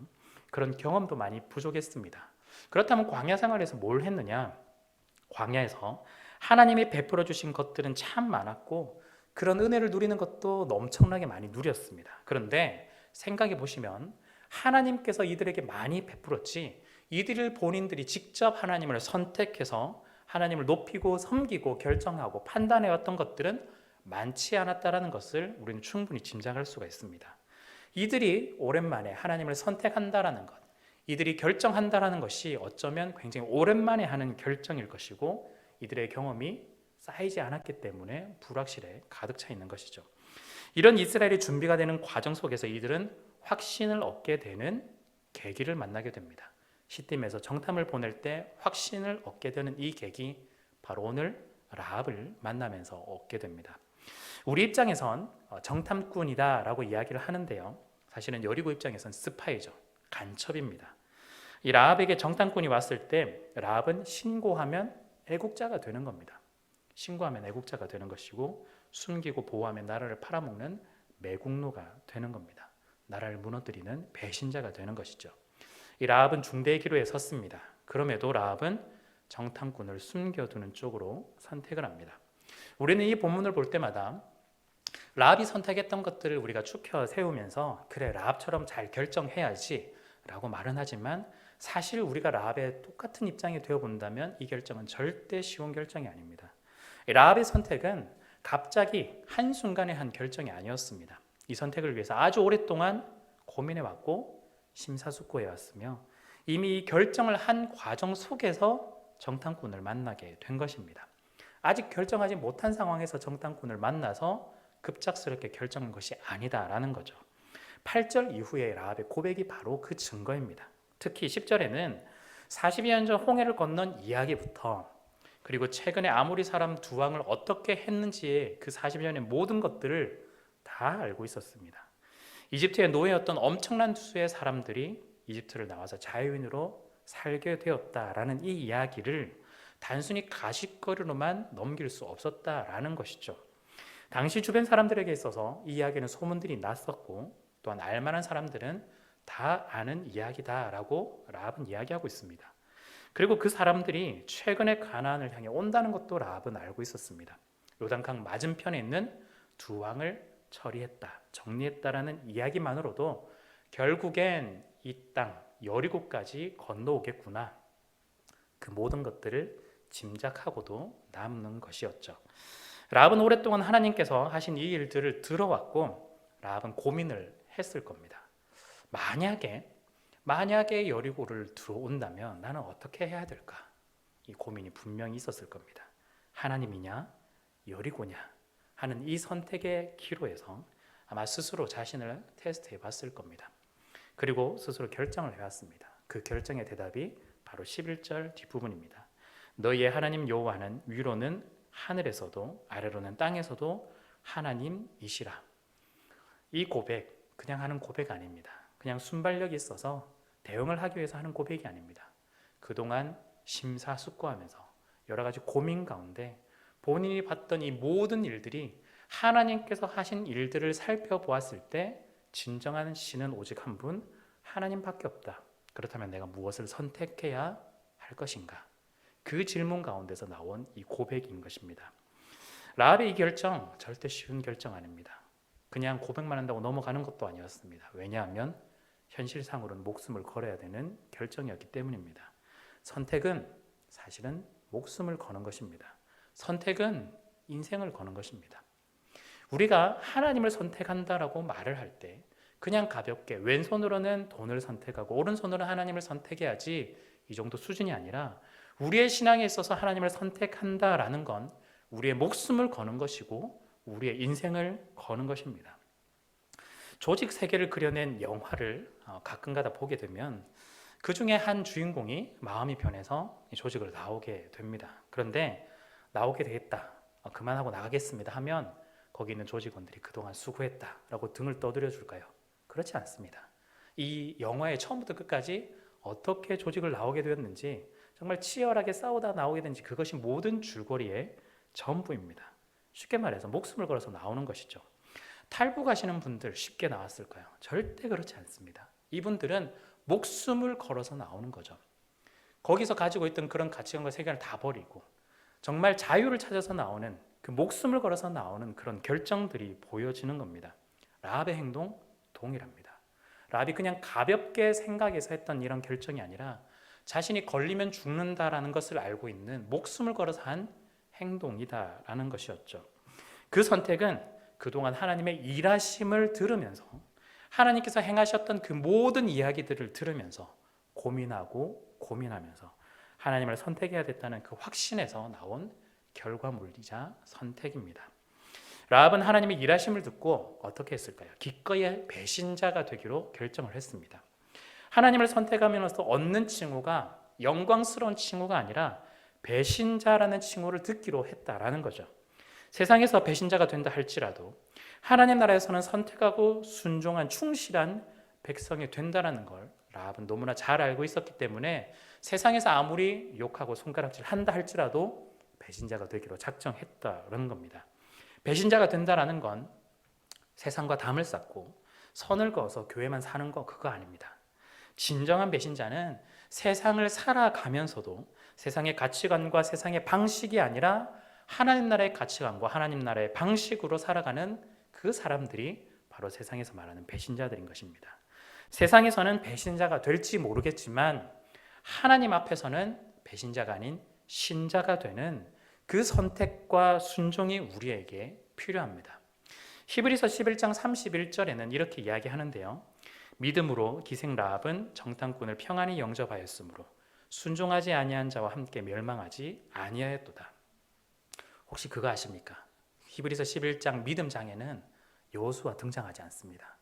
그런 경험도 많이 부족했습니다. 그렇다면 광야 생활에서 뭘 했느냐? 광야에서 하나님이 베풀어 주신 것들은 참 많았고, 그런 은혜를 누리는 것도 엄청나게 많이 누렸습니다. 그런데 생각해 보시면 하나님께서 이들에게 많이 베풀었지, 이들을 본인들이 직접 하나님을 선택해서 하나님을 높이고 섬기고 결정하고 판단해왔던 것들은 많지 않았다라는 것을 우리는 충분히 짐작할 수가 있습니다. 이들이 오랜만에 하나님을 선택한다라는 것, 이들이 결정한다라는 것이 어쩌면 굉장히 오랜만에 하는 결정일 것이고, 이들의 경험이 쌓이지 않았기 때문에 불확실에 가득 차 있는 것이죠. 이런 이스라엘이 준비가 되는 과정 속에서 이들은 확신을 얻게 되는 계기를 만나게 됩니다. 시딤에서 정탐을 보낼 때 확신을 얻게 되는 이 계기, 바로 오늘 라합을 만나면서 얻게 됩니다. 우리 입장에선 정탐꾼이다 라고 이야기를 하는데요, 사실은 여리고 입장에선 스파이죠. 간첩입니다. 이 라합에게 정탐꾼이 왔을 때 라합은 신고하면 애국자가 되는 겁니다. 신고하면 애국자가 되는 것이고, 숨기고 보호하면 나라를 팔아먹는 매국노가 되는 겁니다. 나라를 무너뜨리는 배신자가 되는 것이죠. 이 라합은 중대의 기로에 섰습니다. 그럼에도 라합은 정탐꾼을 숨겨두는 쪽으로 선택을 합니다. 우리는 이 본문을 볼 때마다 라합이 선택했던 것들을 우리가 추켜 세우면서 그래, 라합처럼 잘 결정해야지 라고 말은 하지만, 사실 우리가 라합의 똑같은 입장이 되어 본다면 이 결정은 절대 쉬운 결정이 아닙니다. 라합의 선택은 갑자기 한순간에 한 결정이 아니었습니다. 이 선택을 위해서 아주 오랫동안 고민해왔고 심사숙고해왔으며, 이미 이 결정을 한 과정 속에서 정탐꾼을 만나게 된 것입니다. 아직 결정하지 못한 상황에서 정탐꾼을 만나서 급작스럽게 결정한 것이 아니다라는 거죠. 8절 이후에 라합의 고백이 바로 그 증거입니다. 특히 10절에는 40여 년 전 홍해를 건넌 이야기부터, 그리고 최근에 아모리 사람 두 왕을 어떻게 했는지의 그 40년의 모든 것들을 다 알고 있었습니다. 이집트의 노예였던 엄청난 수의 사람들이 이집트를 나와서 자유인으로 살게 되었다라는 이 이야기를 단순히 가십거리로만 넘길 수 없었다라는 것이죠. 당시 주변 사람들에게 있어서 이 이야기는 소문들이 났었고, 또한 알만한 사람들은 다 아는 이야기다라고 라합은 이야기하고 있습니다. 그리고 그 사람들이 최근에 가나안을 향해 온다는 것도 라합은 알고 있었습니다. 요단강 맞은편에 있는 두 왕을 처리했다, 정리했다라는 이야기만으로도 결국엔 이 땅 여리고까지 건너오겠구나, 그 모든 것들을 짐작하고도 남는 것이었죠. 라합은 오랫동안 하나님께서 하신 이 일들을 들어왔고, 라합은 고민을 했을 겁니다. 만약에 여리고를 들어온다면 나는 어떻게 해야 될까? 이 고민이 분명히 있었을 겁니다. 하나님이냐 여리고냐 하는 이 선택의 기로에서 아마 스스로 자신을 테스트해 봤을 겁니다. 그리고 스스로 결정을 해왔습니다. 그 결정의 대답이 바로 11절 뒷부분입니다. 너희의 하나님 여호와는 위로는 하늘에서도 아래로는 땅에서도 하나님이시라. 이 고백, 그냥 하는 고백 아닙니다. 그냥 순발력이 있어서 대응을 하기 위해서 하는 고백이 아닙니다. 그동안 심사숙고하면서 여러 가지 고민 가운데 본인이 봤던 이 모든 일들이 하나님께서 하신 일들을 살펴보았을 때 진정한 신은 오직 한 분, 하나님밖에 없다. 그렇다면 내가 무엇을 선택해야 할 것인가? 그 질문 가운데서 나온 이 고백인 것입니다. 라합의 이 결정 절대 쉬운 결정 아닙니다. 그냥 고백만 한다고 넘어가는 것도 아니었습니다. 왜냐하면 현실상으로는 목숨을 걸어야 되는 결정이었기 때문입니다. 선택은 사실은 목숨을 거는 것입니다. 선택은 인생을 거는 것입니다. 우리가 하나님을 선택한다라고 말을 할 때 그냥 가볍게 왼손으로는 돈을 선택하고 오른손으로는 하나님을 선택해야지, 이 정도 수준이 아니라 우리의 신앙에 있어서 하나님을 선택한다라는 건 우리의 목숨을 거는 것이고 우리의 인생을 거는 것입니다. 조직 세계를 그려낸 영화를 가끔가다 보게 되면 그 중에 한 주인공이 마음이 변해서 조직을 나오게 됩니다. 그런데 나오게 되겠다, 그만하고 나가겠습니다 하면 거기 있는 조직원들이 그동안 수고했다라고 등을 떠들여 줄까요? 그렇지 않습니다. 이 영화의 처음부터 끝까지 어떻게 조직을 나오게 되었는지, 정말 치열하게 싸우다 나오게 된지, 그것이 모든 줄거리의 전부입니다. 쉽게 말해서 목숨을 걸어서 나오는 것이죠. 탈북하시는 분들 쉽게 나왔을까요? 절대 그렇지 않습니다. 이분들은 목숨을 걸어서 나오는 거죠. 거기서 가지고 있던 그런 가치관과 세계를 다 버리고 정말 자유를 찾아서 나오는, 그 목숨을 걸어서 나오는 그런 결정들이 보여지는 겁니다. 라합의 행동 동일합니다. 라합이 그냥 가볍게 생각해서 했던 이런 결정이 아니라 자신이 걸리면 죽는다라는 것을 알고 있는, 목숨을 걸어서 한 행동이다라는 것이었죠. 그 선택은 그동안 하나님의 일하심을 들으면서, 하나님께서 행하셨던 그 모든 이야기들을 들으면서 고민하면서 하나님을 선택해야 됐다는 그 확신에서 나온 결과물이자 선택입니다. 라합은 하나님의 일하심을 듣고 어떻게 했을까요? 기꺼이 배신자가 되기로 결정을 했습니다. 하나님을 선택하면서 얻는 칭호가 영광스러운 칭호가 아니라 배신자라는 칭호를 듣기로 했다라는 거죠. 세상에서 배신자가 된다 할지라도 하나님 나라에서는 선택하고 순종한 충실한 백성이 된다는 걸 라합은 너무나 잘 알고 있었기 때문에 세상에서 아무리 욕하고 손가락질 한다 할지라도 배신자가 되기로 작정했다는 겁니다. 배신자가 된다는 건 세상과 담을 쌓고 선을 그어서 교회만 사는 거 그거 아닙니다. 진정한 배신자는 세상을 살아가면서도 세상의 가치관과 세상의 방식이 아니라 하나님 나라의 가치관과 하나님 나라의 방식으로 살아가는 그 사람들이 바로 세상에서 말하는 배신자들인 것입니다. 세상에서는 배신자가 될지 모르겠지만 하나님 앞에서는 배신자가 아닌 신자가 되는 그 선택과 순종이 우리에게 필요합니다. 히브리서 11장 31절에는 이렇게 이야기하는데요. 믿음으로 기생 라합은 정탐꾼을 평안히 영접하였으므로 순종하지 아니한 자와 함께 멸망하지 아니하였도다. 혹시 그거 아십니까? 히브리서 11장 믿음장에는 여호수아 등장하지 않습니다.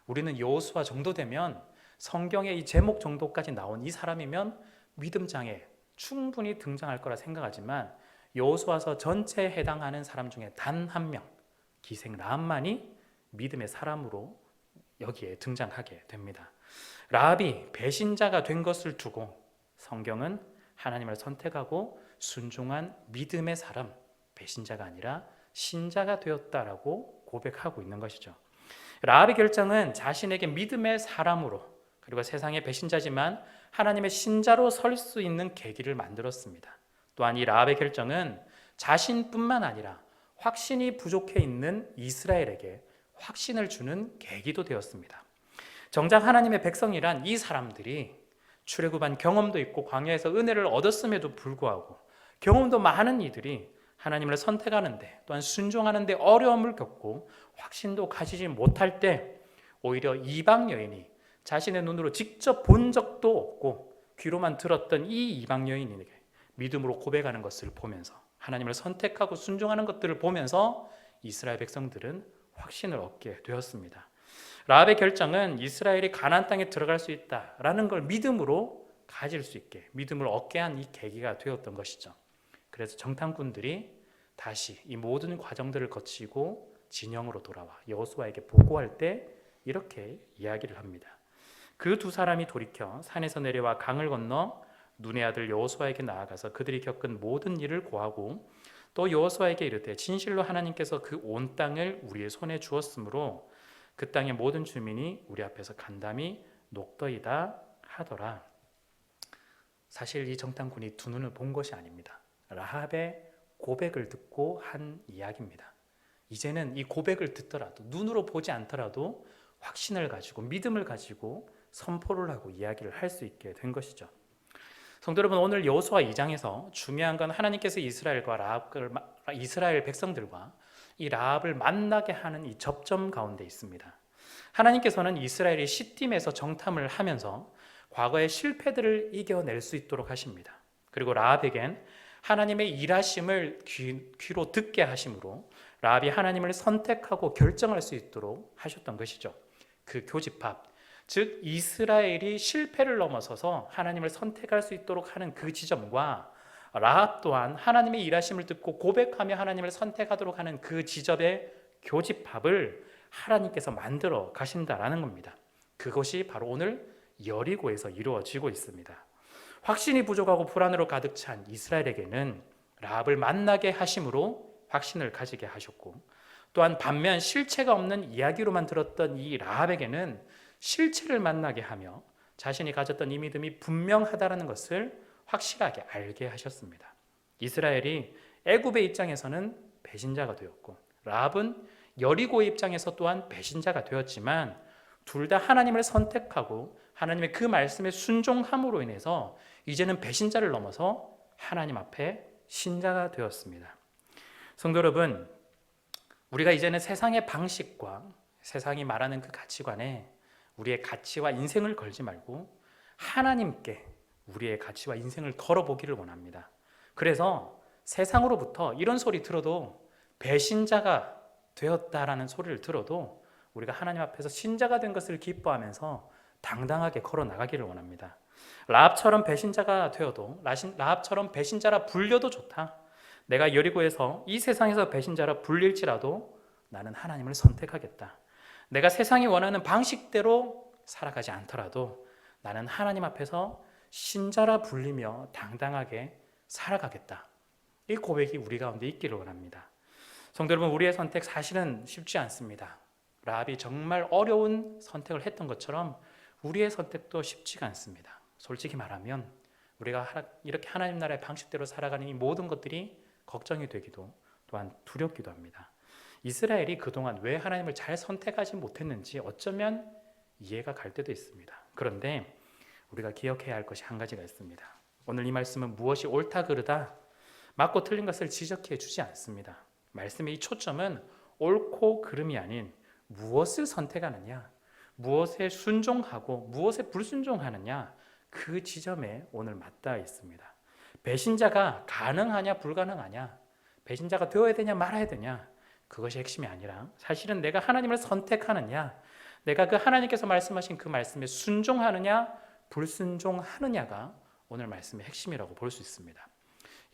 우리는 여호수아 정도 되면 성경의 이 제목 정도까지 나온 이 사람이면 믿음장에 충분히 등장할 거라 생각하지만 여호수아서 전체에 해당하는 사람 중에 단 한 명, 기생 라합만이 믿음의 사람으로 여기에 등장하게 됩니다. 라합이 배신자가 된 것을 두고 성경은 하나님을 선택하고 순종한 믿음의 사람, 배신자가 아니라 신자가 되었다라고 고백하고 있는 것이죠. 라합의 결정은 자신에게 믿음의 사람으로 그리고 세상의 배신자지만 하나님의 신자로 설 수 있는 계기를 만들었습니다. 또한 이 라합의 결정은 자신뿐만 아니라 확신이 부족해 있는 이스라엘에게 확신을 주는 계기도 되었습니다. 정작 하나님의 백성이란 이 사람들이 출애굽한 경험도 있고 광야에서 은혜를 얻었음에도 불구하고 경험도 많은 이들이 하나님을 선택하는데 또한 순종하는데 어려움을 겪고 확신도 가지지 못할 때 오히려 이방 여인이 자신의 눈으로 직접 본 적도 없고 귀로만 들었던 이 이방 여인에게 믿음으로 고백하는 것을 보면서 하나님을 선택하고 순종하는 것들을 보면서 이스라엘 백성들은 확신을 얻게 되었습니다. 라합의 결정은 이스라엘이 가나안 땅에 들어갈 수 있다라는 걸 믿음으로 가질 수 있게 믿음을 얻게 한 이 계기가 되었던 것이죠. 그래서 정탐꾼들이 다시 이 모든 과정들을 거치고 진영으로 돌아와 여호수아에게 보고할 때 이렇게 이야기를 합니다. 그 두 사람이 돌이켜 산에서 내려와 강을 건너 눈의 아들 여호수아에게 나아가서 그들이 겪은 모든 일을 고하고 또 여호수아에게 이르되 진실로 하나님께서 그 온 땅을 우리의 손에 주었으므로 그 땅의 모든 주민이 우리 앞에서 간담이 녹더이다 하더라. 사실 이 정탐꾼이 두 눈을 본 것이 아닙니다. 라합의 고백을 듣고 한 이야기입니다. 이제는 이 고백을 듣더라도 눈으로 보지 않더라도 확신을 가지고 믿음을 가지고 선포를 하고 이야기를 할 수 있게 된 것이죠. 성도 여러분, 오늘 여호수아 2장에서 중요한 건 하나님께서 이스라엘 백성들과 이 라합을 만나게 하는 이 접점 가운데 있습니다. 하나님께서는 이스라엘이 시딤에서 정탐을 하면서 과거의 실패들을 이겨낼 수 있도록 하십니다. 그리고 라합에겐 하나님의 일하심을 귀로 듣게 하심으로 라합이 하나님을 선택하고 결정할 수 있도록 하셨던 것이죠. 그 교집합, 즉 이스라엘이 실패를 넘어서서 하나님을 선택할 수 있도록 하는 그 지점과 라합 또한 하나님의 일하심을 듣고 고백하며 하나님을 선택하도록 하는 그 지점의 교집합을 하나님께서 만들어 가신다라는 겁니다. 그것이 바로 오늘 여리고에서 이루어지고 있습니다. 확신이 부족하고 불안으로 가득 찬 이스라엘에게는 라합을 만나게 하심으로 확신을 가지게 하셨고, 또한 반면 실체가 없는 이야기로만 들었던 이 라합에게는 실체를 만나게 하며 자신이 가졌던 이 믿음이 분명하다는 것을 확실하게 알게 하셨습니다. 이스라엘이 애굽의 입장에서는 배신자가 되었고 라합은 여리고의 입장에서 또한 배신자가 되었지만 둘 다 하나님을 선택하고 하나님의 그 말씀에 순종함으로 인해서 이제는 배신자를 넘어서 하나님 앞에 신자가 되었습니다. 성도 여러분, 우리가 이제는 세상의 방식과 세상이 말하는 그 가치관에 우리의 가치와 인생을 걸지 말고 하나님께 우리의 가치와 인생을 걸어보기를 원합니다. 그래서 세상으로부터 이런 소리 들어도 배신자가 되었다라는 소리를 들어도 우리가 하나님 앞에서 신자가 된 것을 기뻐하면서 당당하게 걸어 나가기를 원합니다. 라합처럼 배신자가 되어도, 라합처럼 배신자라 불려도 좋다. 내가 여리고에서 이 세상에서 배신자라 불릴지라도 나는 하나님을 선택하겠다. 내가 세상이 원하는 방식대로 살아가지 않더라도 나는 하나님 앞에서 신자라 불리며 당당하게 살아가겠다. 이 고백이 우리 가운데 있기를 원합니다. 성도 여러분, 우리의 선택 사실은 쉽지 않습니다. 라합이 정말 어려운 선택을 했던 것처럼 우리의 선택도 쉽지가 않습니다. 솔직히 말하면 우리가 이렇게 하나님 나라의 방식대로 살아가는 이 모든 것들이 걱정이 되기도 또한 두렵기도 합니다. 이스라엘이 그동안 왜 하나님을 잘 선택하지 못했는지 어쩌면 이해가 갈 때도 있습니다. 그런데 우리가 기억해야 할 것이 한 가지가 있습니다. 오늘 이 말씀은 무엇이 옳다 그르다 맞고 틀린 것을 지적해 주지 않습니다. 말씀의 이 초점은 옳고 그름이 아닌 무엇을 선택하느냐, 무엇에 순종하고 무엇에 불순종하느냐, 그 지점에 오늘 맞닿아 있습니다. 배신자가 가능하냐 불가능하냐, 배신자가 되어야 되냐 말아야 되냐, 그것이 핵심이 아니라 사실은 내가 하나님을 선택하느냐, 내가 그 하나님께서 말씀하신 그 말씀에 순종하느냐 불순종하느냐가 오늘 말씀의 핵심이라고 볼 수 있습니다.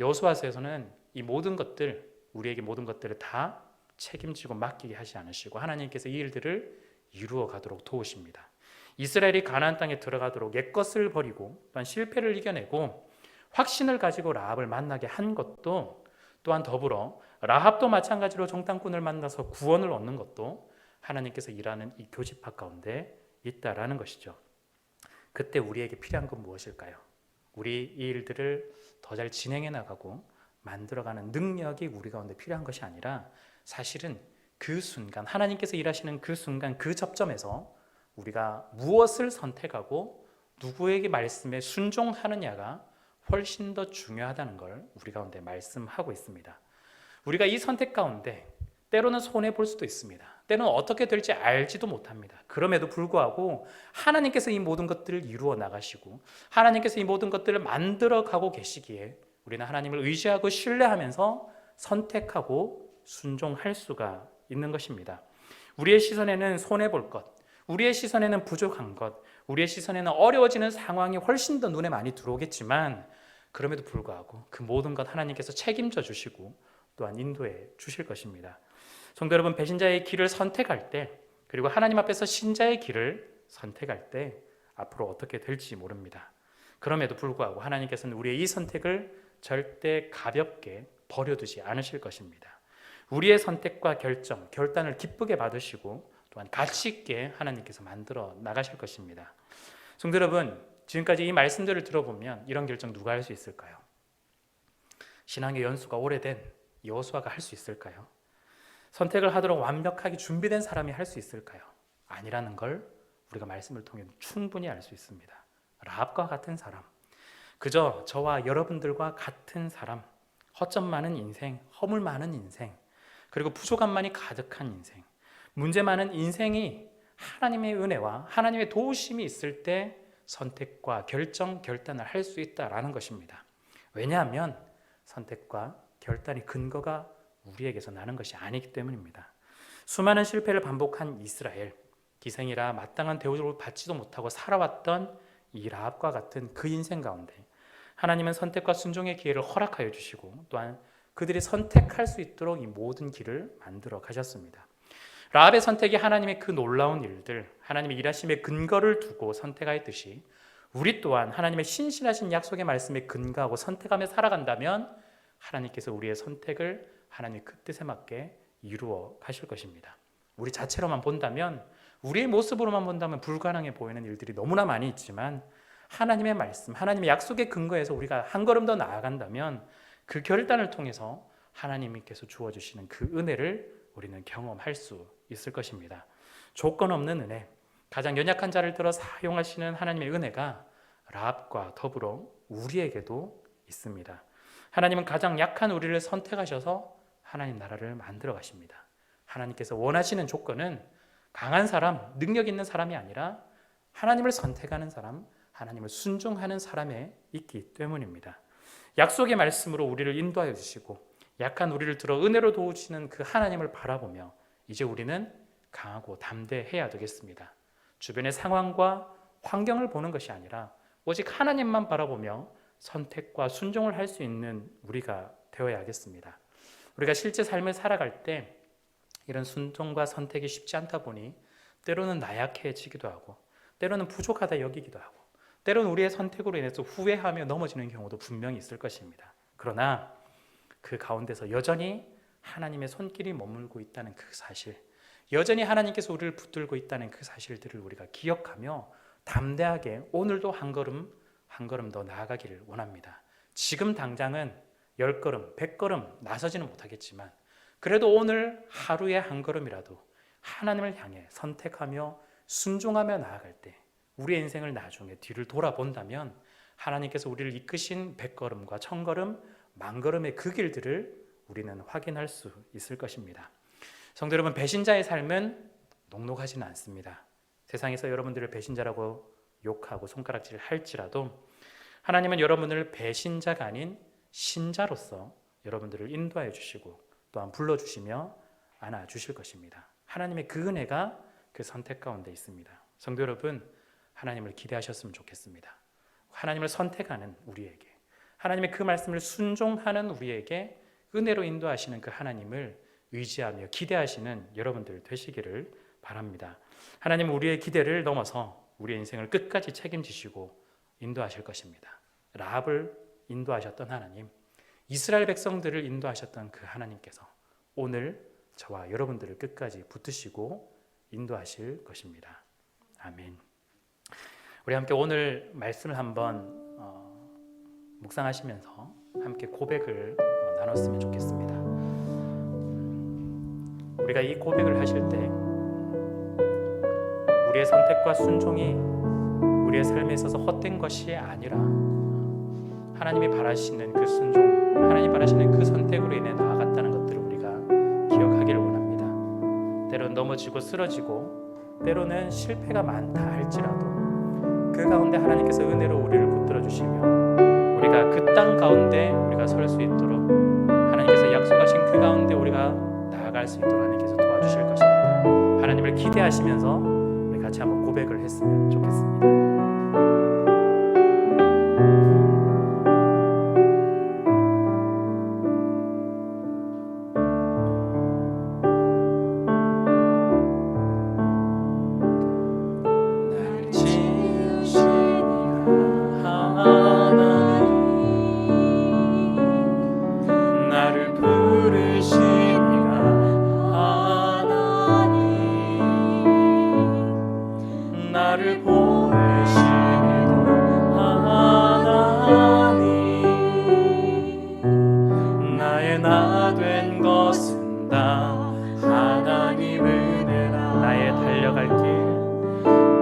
여호수아서에서는 이 모든 것들, 우리에게 모든 것들을 다 책임지고 맡기게 하지 않으시고 하나님께서 이 일들을 이루어 가도록 도우십니다. 이스라엘이 가나안 땅에 들어가도록 옛것을 버리고 또한 실패를 이겨내고 확신을 가지고 라합을 만나게 한 것도, 또한 더불어 라합도 마찬가지로 정탐꾼을 만나서 구원을 얻는 것도 하나님께서 일하는 이 교집합 가운데 있다라는 것이죠. 그때 우리에게 필요한 건 무엇일까요? 우리 이 일들을 더 잘 진행해 나가고 만들어가는 능력이 우리 가운데 필요한 것이 아니라 사실은 그 순간, 하나님께서 일하시는 그 순간, 그 접점에서 우리가 무엇을 선택하고 누구에게 말씀에 순종하느냐가 훨씬 더 중요하다는 걸 우리 가운데 말씀하고 있습니다. 우리가 이 선택 가운데 때로는 손해볼 수도 있습니다. 때로는 어떻게 될지 알지도 못합니다. 그럼에도 불구하고 하나님께서 이 모든 것들을 이루어 나가시고 하나님께서 이 모든 것들을 만들어 가고 계시기에 우리는 하나님을 의지하고 신뢰하면서 선택하고 순종할 수가 있는 것입니다. 우리의 시선에는 손해볼 것, 우리의 시선에는 부족한 것, 우리의 시선에는 어려워지는 상황이 훨씬 더 눈에 많이 들어오겠지만 그럼에도 불구하고 그 모든 것 하나님께서 책임져 주시고 또한 인도해 주실 것입니다. 성도 여러분, 배신자의 길을 선택할 때, 그리고 하나님 앞에서 신자의 길을 선택할 때 앞으로 어떻게 될지 모릅니다. 그럼에도 불구하고 하나님께서는 우리의 이 선택을 절대 가볍게 버려두지 않으실 것입니다. 우리의 선택과 결단을 기쁘게 받으시고 또한 가치 있게 하나님께서 만들어 나가실 것입니다. 성도 여러분, 지금까지 이 말씀들을 들어보면 이런 결정 누가 할 수 있을까요? 신앙의 연수가 오래된 여호수아가 할 수 있을까요? 선택을 하도록 완벽하게 준비된 사람이 할 수 있을까요? 아니라는 걸 우리가 말씀을 통해 충분히 알 수 있습니다. 라합과 같은 사람, 그저 저와 여러분들과 같은 사람, 허점 많은 인생, 허물 많은 인생, 그리고 부족함만이 가득한 인생, 문제 많은 인생이 하나님의 은혜와 하나님의 도우심이 있을 때 선택과 결단을 할 수 있다라는 것입니다. 왜냐하면 선택과 결단의 근거가 우리에게서 나는 것이 아니기 때문입니다. 수많은 실패를 반복한 이스라엘, 기생이라 마땅한 대우를 받지도 못하고 살아왔던 이 라합과 같은 그 인생 가운데 하나님은 선택과 순종의 기회를 허락하여 주시고 또한 그들이 선택할 수 있도록 이 모든 길을 만들어 가셨습니다. 라합의 선택이 하나님의 그 놀라운 일들, 하나님의 일하심의 근거를 두고 선택하였듯이 우리 또한 하나님의 신실하신 약속의 말씀에 근거하고 선택하며 살아간다면 하나님께서 우리의 선택을 하나님의 그 뜻에 맞게 이루어 가실 것입니다. 우리 자체로만 본다면, 우리의 모습으로만 본다면 불가능해 보이는 일들이 너무나 많이 있지만 하나님의 말씀, 하나님의 약속의 근거에서 우리가 한 걸음 더 나아간다면 그 결단을 통해서 하나님께서 주어주시는 그 은혜를 우리는 경험할 수 있을 것입니다. 조건 없는 은혜, 가장 연약한 자를 들어 사용하시는 하나님의 은혜가 라합과 더불어 우리에게도 있습니다. 하나님은 가장 약한 우리를 선택하셔서 하나님 나라를 만들어 가십니다. 하나님께서 원하시는 조건은 강한 사람, 능력 있는 사람이 아니라 하나님을 선택하는 사람, 하나님을 순종하는 사람에 있기 때문입니다. 약속의 말씀으로 우리를 인도하여 주시고 약한 우리를 들어 은혜로 도우시는 그 하나님을 바라보며 이제 우리는 강하고 담대해야 되겠습니다. 주변의 상황과 환경을 보는 것이 아니라 오직 하나님만 바라보며 선택과 순종을 할 수 있는 우리가 되어야겠습니다. 우리가 실제 삶을 살아갈 때 이런 순종과 선택이 쉽지 않다 보니 때로는 나약해지기도 하고 때로는 부족하다 여기기도 하고 때로는 우리의 선택으로 인해서 후회하며 넘어지는 경우도 분명히 있을 것입니다. 그러나 그 가운데서 여전히 하나님의 손길이 머물고 있다는 그 사실, 여전히 하나님께서 우리를 붙들고 있다는 그 사실들을 우리가 기억하며 담대하게 오늘도 한 걸음 한 걸음 더 나아가기를 원합니다. 지금 당장은 10걸음, 100걸음 나서지는 못하겠지만 그래도 오늘 하루에 한 걸음이라도 하나님을 향해 선택하며 순종하며 나아갈 때 우리의 인생을 나중에 뒤를 돌아본다면 하나님께서 우리를 이끄신 100걸음과 1000걸음, 10,000걸음의 그 길들을 우리는 확인할 수 있을 것입니다. 성도 여러분, 배신자의 삶은 녹록하지는 않습니다. 세상에서 여러분들을 배신자라고 욕하고 손가락질을 할지라도 하나님은 여러분을 배신자가 아닌 신자로서 여러분들을 인도하여 주시고 또한 불러주시며 안아주실 것입니다. 하나님의 그 은혜가 그 선택 가운데 있습니다. 성도 여러분, 하나님을 기대하셨으면 좋겠습니다. 하나님을 선택하는 우리에게, 하나님의 그 말씀을 순종하는 우리에게 은혜로 인도하시는 그 하나님을 의지하며 기대하시는 여러분들 되시기를 바랍니다. 하나님은 우리의 기대를 넘어서 우리의 인생을 끝까지 책임지시고 인도하실 것입니다. 라합을 인도하셨던 하나님, 이스라엘 백성들을 인도하셨던 그 하나님께서 오늘 저와 여러분들을 끝까지 붙드시고 인도하실 것입니다. 아멘. 우리 함께 오늘 말씀을 한번 묵상하시면서 함께 고백을 나눴으면 좋겠습니다. 우리가 이 고백을 하실 때 우리의 선택과 순종이 우리의 삶에 있어서 헛된 것이 아니라 하나님이 바라시는 그 순종, 하나님이 바라시는 그 선택으로 인해 나아갔다는 것들을 우리가 기억하기를 원합니다. 때로는 넘어지고 쓰러지고 때로는 실패가 많다 할지라도 그 가운데 하나님께서 은혜로 우리를 붙들어 주시며 우리가 그 땅 가운데 우리가 설 수 있도록 하나님께서 약속하신 그 가운데 우리가 나아갈 수 있도록 하나님께서 도와주실 것입니다. 하나님을 기대하시면서 우리 같이 한번 고백을 했으면 좋겠습니다. 나를 보내시기도 하나님, 나의 나 된 것은 다 하나님 은혜라. 나의 달려갈 길,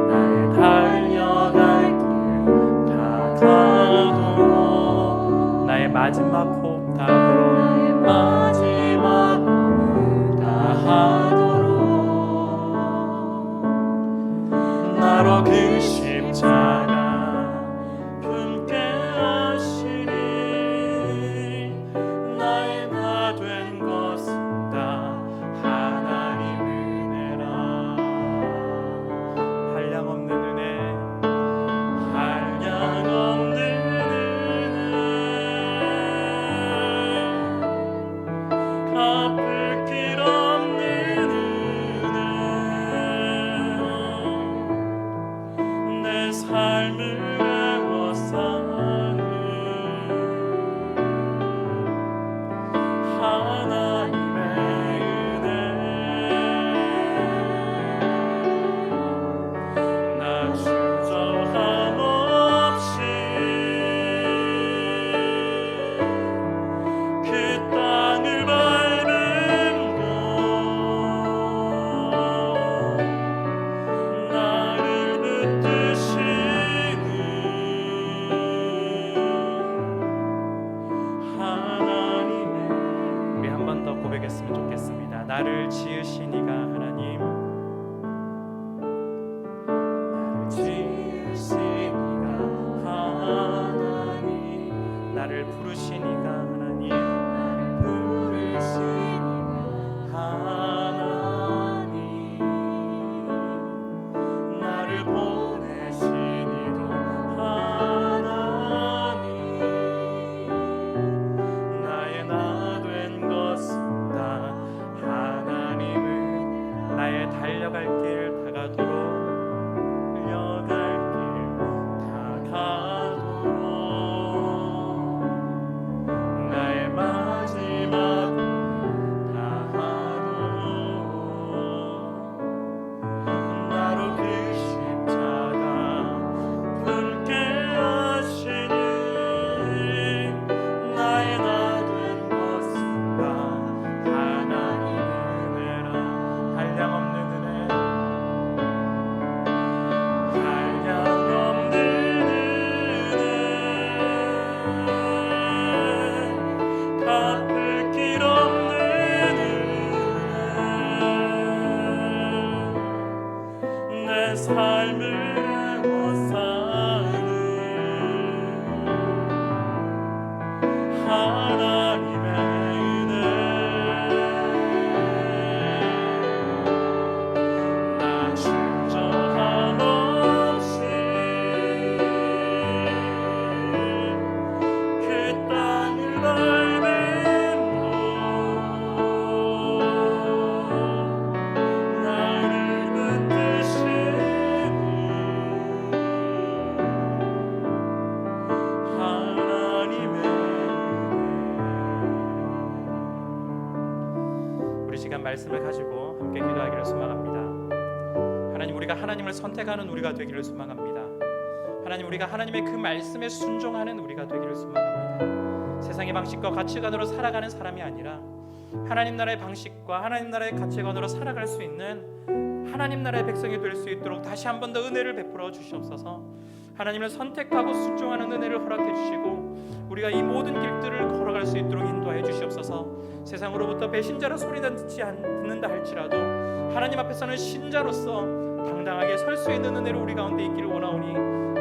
나의 달려갈 길 다 가도록, 나의 마지막 호흡 다하도록, 나의 마지막 호흡 다하도록 나로 그 십자가 품게 하시니 나의 나 된 것은 다 하나님 은혜라. 한량없는 은혜, 한량없는 은혜, 갚을 길 없는 내 삶을 애워싸는 하나님의 은혜, 나 주저함 없이 그 땅을 밟음도 나를 붙드시는 하나님의. 우리 한 번 더 고백했으면 좋겠습니다. 나를 지으시니가 하나님, 나를 지으시니가 하나님, 나를 부르시니가 하나님, 부르시니가 하나님, 나를 보내시 시간 말씀을 가지고 함께 기도하기를 소망합니다. 하나님, 우리가 하나님을 선택하는 우리가 되기를 소망합니다. 하나님, 우리가 하나님의 그 말씀에 순종하는 우리가 되기를 소망합니다. 세상의 방식과 가치관으로 살아가는 사람이 아니라 하나님 나라의 방식과 하나님 나라의 가치관으로 살아갈 수 있는 하나님 나라의 백성이 될 수 있도록 다시 한 번 더 은혜를 베풀어 주시옵소서. 하나님을 선택하고 순종하는 은혜를 허락해 주시고 우리가 이 모든 길들을 걸어갈 수 있도록 인도하여 주시옵소서. 세상으로부터 배신자라 소리 듣는다 할지라도 하나님 앞에서는 신자로서 당당하게 설 수 있는 은혜를 우리 가운데 있기를 원하오니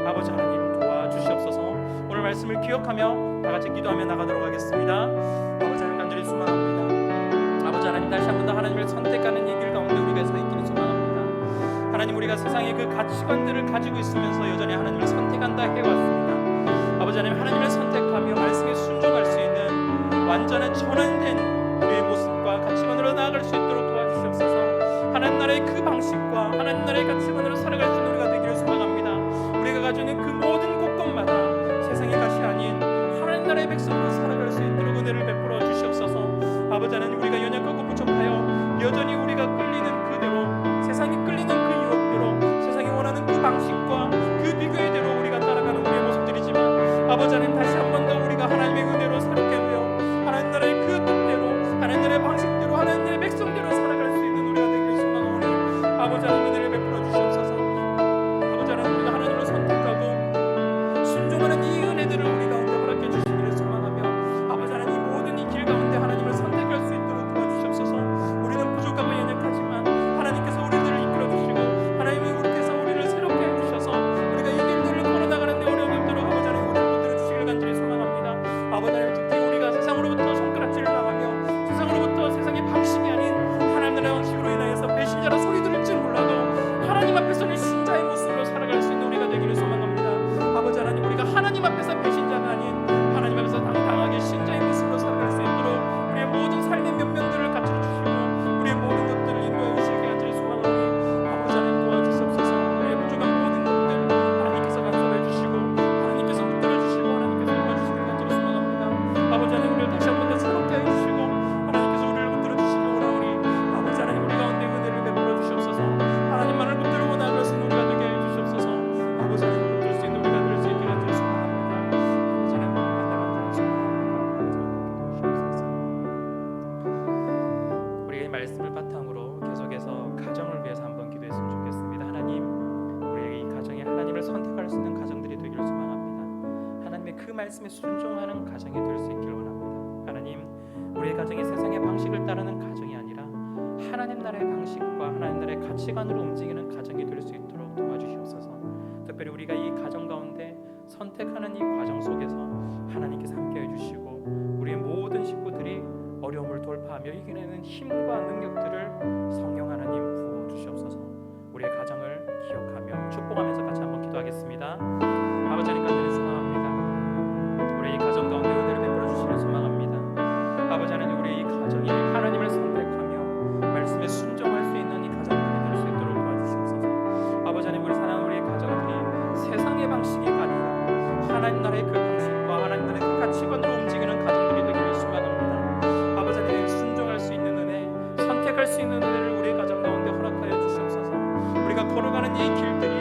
아버지 하나님 도와주시옵소서. 오늘 말씀을 기억하며 다 같이 기도하며 나가도록 하겠습니다. 아버지 하나님 간절히 소망합니다. 아버지 하나님, 다시 한 번 더 하나님을 선택하는 이 길 가운데 우리가 서 있기를 소망합니다. 하나님, 우리가 세상의 그 가치관들을 가지고 있으면서 여전히 하나님을 선택한다 해왔습니다. 아버지 하나님, 하나님을 선택하며 말씀에 순종할 수 있는 완전한 전환된 우리의 모습과 가치관으로 나아갈 수 있도록 도와주시옵소서. 하나님 나라의 그 방식과 하나님 나라의 가치관으로 살아갈 수 있는 우리가 되기를 소망합니다. 우리가 가지고 있는 그 모든 곳곳마다 세상의 것이 아닌 하나님 나라의 백성으로 살아갈 수 있도록 은혜를 베풀어 주시옵소서. 아버지 하나님, 우리가 연약하고 부족하여 여전히 우리가 끌리는 그대로, 세상이 끌리는 그 유혹대로, 세상이 원하는 그 방식과 그 비교의대로 우리가 따라가는 우리의 모습들이지만 아버지 하나님, 다시 한 번 더 우리가 하나님의 은혜로 새롭게 되어 하나님 나라의 그 뜻대로, 하나님 나라의 방식대로, 하나님 나라의 백성대로 살아갈 수 있는 우리가 되기를 소망하오니 아버지 하나님 은혜를 베풀어 주시옵소서. 아버지 하나님, 우리가 하나님을 선택하고 순종하는 이 은혜들을 우리 가운데 허락해 주시기를 소망하며 아버지 하나님, 이 모든 이 길 가운데 하나님을 선택할 수 있도록 도와주시옵소서. 우리는 부족하고 연약하지만 하나님께서 우리들을 이끌어 주시고 하나님이 우리께서 우리를 새롭게 해주셔서 우리가 이 길들을 걸어나가는 데 어려움이 없도록 아버지 하나님 우리를 붙들어 주시기를 간절히 소망합니다. 아버지 하나님, 특히 우리가 세상으로부터 손가락질을 당하며 세상으로부터 세상의 방식이 아닌 하나님 나라의 방식으로 인하여서 배신자라 소리 들을지 몰라도 하나님 앞에서는 신자의 모습으로 살아갈 수 있는 우리가 되기를 소망합니다. 아버지 하나님, 우리가 하나님 앞에서 배신자가 아닌 하나님 앞에서 당당하게 신자의 모습으로 살아갈 수 있도록 우리의 모든 삶의 면면들을 갖춰 주시고 우리의 모든 것들을 인도해 주시기 간절히 소망하오니 아버지 하나님 도와주시옵소서. 우리의 부족한 모든 것들 하나님께서 간섭해 주시고 하나님께서 붙들어 주시고 하나님께서 도와주시기를 간절히 소망합니다. 아버지 하나님, 우리를 다시 한 번 더 새롭게 해 주시고 하나님께서 우리를 붙들어 주시기 원하오니 아버지 하나님, 우리 가운데 은혜를 베풀어 주시옵소서. 하나님만을 붙들고 나아갈 수 있는 우리가 되게 해 주시옵소서. 아버지 하나님, 붙들 수 있는 우리가 될 수 있기를 간절히 소망합니다. 아버지 하나님, 간절히 소망합니다. 우리의 말씀을 바탕으로 계속해서 가정을 위해서 한번 기도했으면 좋겠습니다. 하나님, 우리의 이 가정에 하나님을 선택할 수 있는 가정들이 되기를 소망합니다. 하나님의 그 말씀에 순종하는 가정이 될 수 있기를 원합니다. 하나님, 우리의 가정이 세상의 방식을 따르는 가정이 아니라 하나님 나라의 방식과 하나님 나라의 가치관으로 움직이는 가정이 될 수 있도록 도와주시옵소서. 특별히 우리가 이 가정 가운데 선택하는 이 과정 속에서 하나님께서 함께해 주시고 우리의 모든 식구들이 어려움을 돌파하며 이겨내는 힘과 능력들을 성령 하나님 부어 주시옵소서. 우리의 가정을 기억하며 축복하면서 같이 한번 기도하겠습니다. 아버지 하나님, 간절히 소망합니다. 우리의 이 가정 가운데 은혜를 베풀어 주시길 소망합니다. 아버지 하나님, 우리의 이 가정이 하나님을 선택하며 말씀에 순종할 수 있는 이 가정들이 될 수 있도록 도와주시옵소서. 아버지 하나님, 우리 사랑하는 우리의 가정들이 세상의 방식이 아니라 하나님 나라의 그 방식과 하나님 나라의 그 가치관으로 움직이는 가정들이 되기를 소망합니다. 아버지 하나님, 순종할 수 있는 은혜, 선택할 수 있는 은혜를 우리의 가정 가운데 허락하여 주시옵소서. 우리가 걸어가는 이 길들이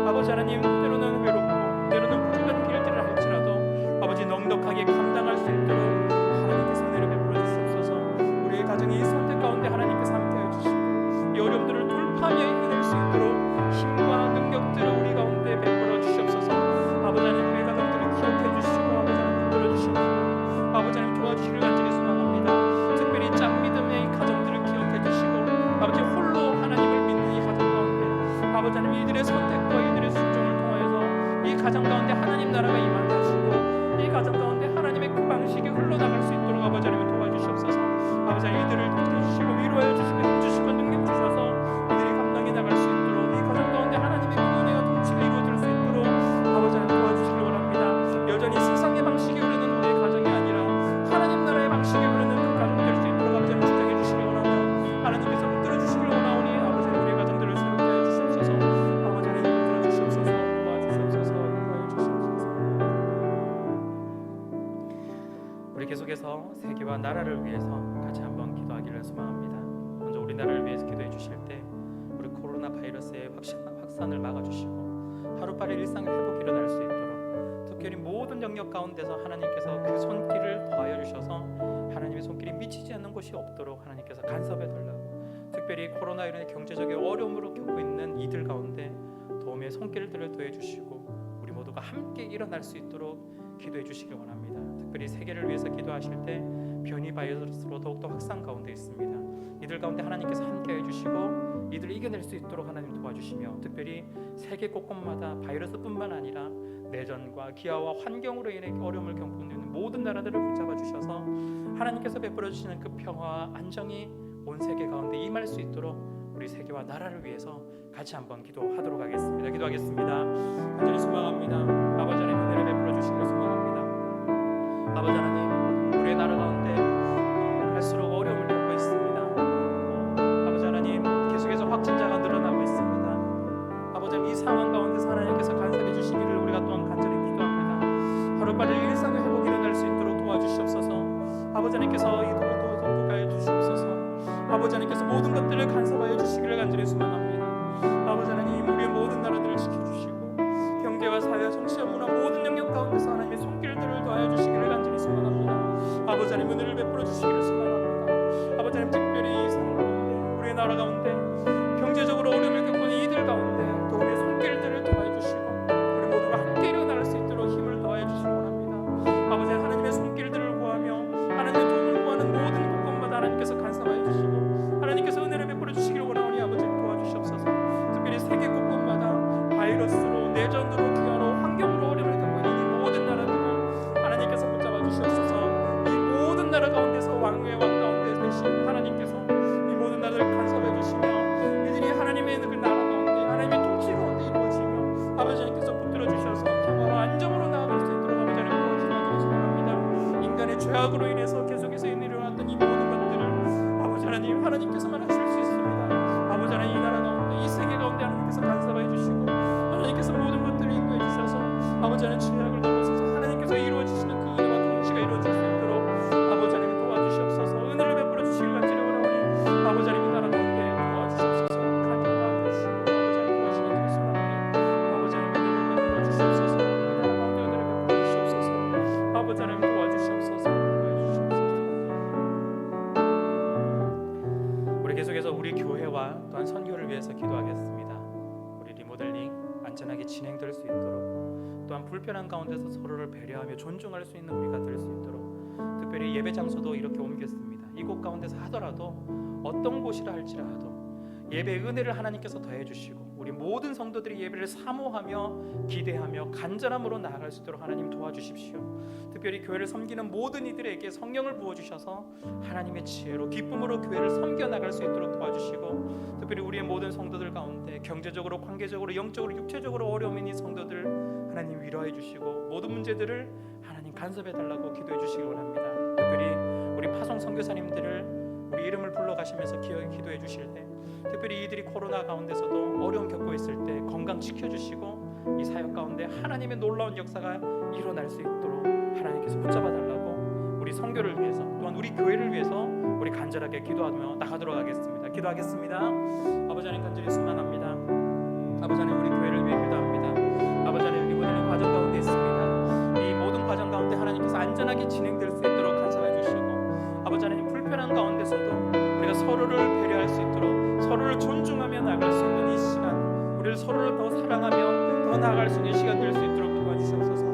아버지 하나님, 때로는 외롭고 때로는 부족한 길들을 할지라도 아버지 넉넉하게 감당할 수 있도록 하나님께서 은혜를 베풀어 주시옵소서. 우리의 가정이 이 선택 가운데 하나님께서 함께하여 주시고 이 어려움들을 돌파하며 이겨낼 수 있도록 힘과 능력들을 우리 가운데 베풀어 주시옵소서. 아버지 하나님, 우리의 가정들을 기억해 주시고 아버지 하나님 붙들어 주시고 아버지 하나님 도와주시기를 간절히 소망합니다. 특별히 짝 믿음의 이 가정들을 기억해 주시고 아버지 홀로 하나님을 믿는 이 가정 가운데 아버지 하나님, 이들의 선택과 이들의 순종을 통하여서 이 가정 가운데 하나님 나라가 임하게 하시고 이 가정 가운데 하나님의 그 방식이 흘러나갈 수 있도록 아버지 하나님 도와주시옵소서. 아버지 하나님, 이들을 돕게 주시고 위로해 주시고 힘주시고 능력 주셔서 이들이 감당해 나갈 수 있도록 이 가정 가운데 하나님의 그 은혜와 통치가 이루어질 수 있도록 아버지 하나님 도와주시길 원합니다. 여전히 세상의 방식이 흐르는 우리의 가정이 아니라 하나님 나라의 방식이 흐르는 그 가정 될 수 있도록 아버지 하나님 주장해 주시길 원하며 하나님께서 붙들어 주시길 원하오니 아버지 하나님, 우리의 가정들을 새롭게 해 주시옵소서. 아버지 하나님, 붙들어 주시옵소서. 도와주시옵소서. 인도하여 주시옵소서. 우리 계속해서 세계와 나라를 위해서 같이 한번 기도하기를 소망합니다. 우리나라를 위해서 기도해 주실 때 우리 코로나 바이러스의 확산을 막아주시고 하루빨리 일상 회복이 일어날 수 있도록 특별히 모든 영역 가운데서 하나님께서 그 손길을 더하여 주셔서 하나님의 손길이 미치지 않는 곳이 없도록 하나님께서 간섭해 달라고, 특별히 코로나로 인해 경제적인 어려움으로 겪고 있는 이들 가운데 도움의 손길들을 더해 주시고 우리 모두가 함께 일어날 수 있도록 기도해 주시기 원합니다. 특별히 세계를 위해서 기도하실 때 변이 바이러스로 더욱더 확산 가운데 있습니다. 이들 가운데 하나님께서 함께 해주시고 이들을 이겨낼 수 있도록 하나님 도와주시며, 특별히 세계 곳곳마다 바이러스뿐만 아니라 내전과 기아와 환경으로 인해 어려움을 겪고 있는 모든 나라들을 붙잡아 주셔서 하나님께서 베풀어 주시는 그 평화와 안정이 온 세계 가운데 임할 수 있도록 우리 세계와 나라를 위해서 같이 한번 기도하도록 하겠습니다. 기도하겠습니다. 간절히 소망합니다. 아버지 하나님 은혜를 베풀어 주시기를 소망합니다. 아버지 하나님, 우리의 나라 가운데 갈수록 어려움을 겪고 있습니다. 아버지 하나님, 계속해서 확진자가 늘어나고 있습니다. 아버지 하나님, 이 상황 가운데서 하나님께서 간섭해 주시기를 우리가 또한 간절히 기도합니다. 하루빨리 일상의 회복이 일어날 수 있도록 도와주시옵소서. 아버지 하나님께서 이 도로 통과해 주시옵소서. 아버지 하나님께서 모든 것들을 간섭하여 주시기를 간절히 소망합니다. 아버지 하나님, 우리의 모든 나라들을 지켜주시고 경제와 사회, 정치와 문화 모든 영역 가운데서 하나님의 손길들을 더하여 주시기를 간절히 소망합니다. 아버지 하나님, 은혜를 베풀어 주시기를 소망합니다. 아버지 하나님, 특별히 이 상황 가운데 우리의 나라 가운데 경제적으로 어려움을 겪고 있는 이들 가운데 도움의 손길들을 더하여 주시고 우리 모두가 함께 일어날 수 있도록 힘을 더하여 주시기 원합니다. 아버지 하나님의 손길들을 구하며 하나님의 도움을 구하는 모든 곳곳마다 하나님께서 간섭하여 주시고 하나님께서 은혜를 베풀어 주시기를 원하오니 아버지 도와주시옵소서. 특별히 세계 곳곳마다 바이러스로, 내전으로, 기아로, 환경으로 어려움을 겪고 있는 이 모든 나라들을 하나님께서 붙잡아 주시옵소서. 이 모든 나라 가운데서 왕의 왕 가운데 되신 하나님께서 이 모든 나라를 간섭해 주시며 이들이 하나님의 그 나라 가운데 하나님의 통치 가운데 이루어지며 아버지 하나님께서 붙들어 주셔서 평화와 안정으로 나아갈 수 있도록 아버지 하나님 도와주시기 소망합니다. 인간의 죄악으로 인해서 계속해서 일어났던 이 모든 것들을 아버지 하나님, 하나님께서만 하실 수 있습니다. 아버지 하나님, 이 나라 가운데, 이 세계 가운데 하나님께서 간섭해 주시고 하나님께서 모든 것들을 인도해 주셔서 아버지 하나님, 죄악을 넘어서서 하나님께서 이루어지시는 그 은혜와 통치가 이루어질 수 있도록 아버지 하나님 도와주시옵소서. 은혜를 베풀어 주시길 간절히 원하오니 아버지 하나님, 이 나라 가운데 도와주시옵소서. 간절히 주시고 아버지 하나님 도와주시길 소망하오니 아버지 하나님, 은혜를 베풀어 주시옵소서. 이 나라 가운데 은혜를 베풀어 주시옵소서. 아버지 하나님 도와주시옵소서. 우리 계속해서 우리 교회와 또한 선교를 위해서 기도하겠습니다. 우리 리모델링 안전하게 진행될 수 있도록, 또한 불편한 가운데서 서로를 배려하며 존중할 수 있는 우리가 될 수 있도록, 특별히 예배 장소도 이렇게 옮겼습니다. 이곳 가운데서 하더라도 어떤 곳이라 할지라도 예배의 은혜를 하나님께서 더해 주시고 우리 모든 성도들이 예배를 사모하며 기대하며 간절함으로 나아갈 수 있도록 하나님 도와주십시오. 특별히 교회를 섬기는 모든 이들에게 성령을 부어주셔서 하나님의 지혜로 기쁨으로 교회를 섬겨 나갈 수 있도록 도와주시고, 특별히 우리의 모든 성도들 가운데 경제적으로, 관계적으로, 영적으로, 육체적으로 어려움 있는 성도들 하나님 위로해 주시고 모든 문제들을 하나님 간섭해 달라고 기도해 주시기 원합니다. 특별히 우리 파송 선교사님들을 우리 이름을 불러가시면서 기도해 주실 때, 특별히 이들이 코로나 가운데서도 어려움 겪고 있을 때 건강 지켜주시고 이 사역 가운데 하나님의 놀라운 역사가 일어날 수 있도록 하나님께서 붙잡아 달라고 우리 선교를 위해서, 또한 우리 교회를 위해서 우리 간절하게 기도하며 나가도록 하겠습니다. 기도하겠습니다. 아버지 하나님, 간절히 소망합니다. 아버지 하나님, 우리 교회를 위해 기도합니다. 아버지 하나님, 리모델링 과정 가운데 있습니다. 이 모든 과정 가운데 하나님께서 안전하게 진행될 수 있도록 간섭해 주시고 아버지 하나님, 불편한 가운데서도 우리가 서로를 배려할 수 있도록 서로를 존중하며 나갈 수 있는 이 시간, 우리를 서로를 더 사랑하며 더 나아갈 수 있는 시간 될 수 있도록 도와주시옵소서.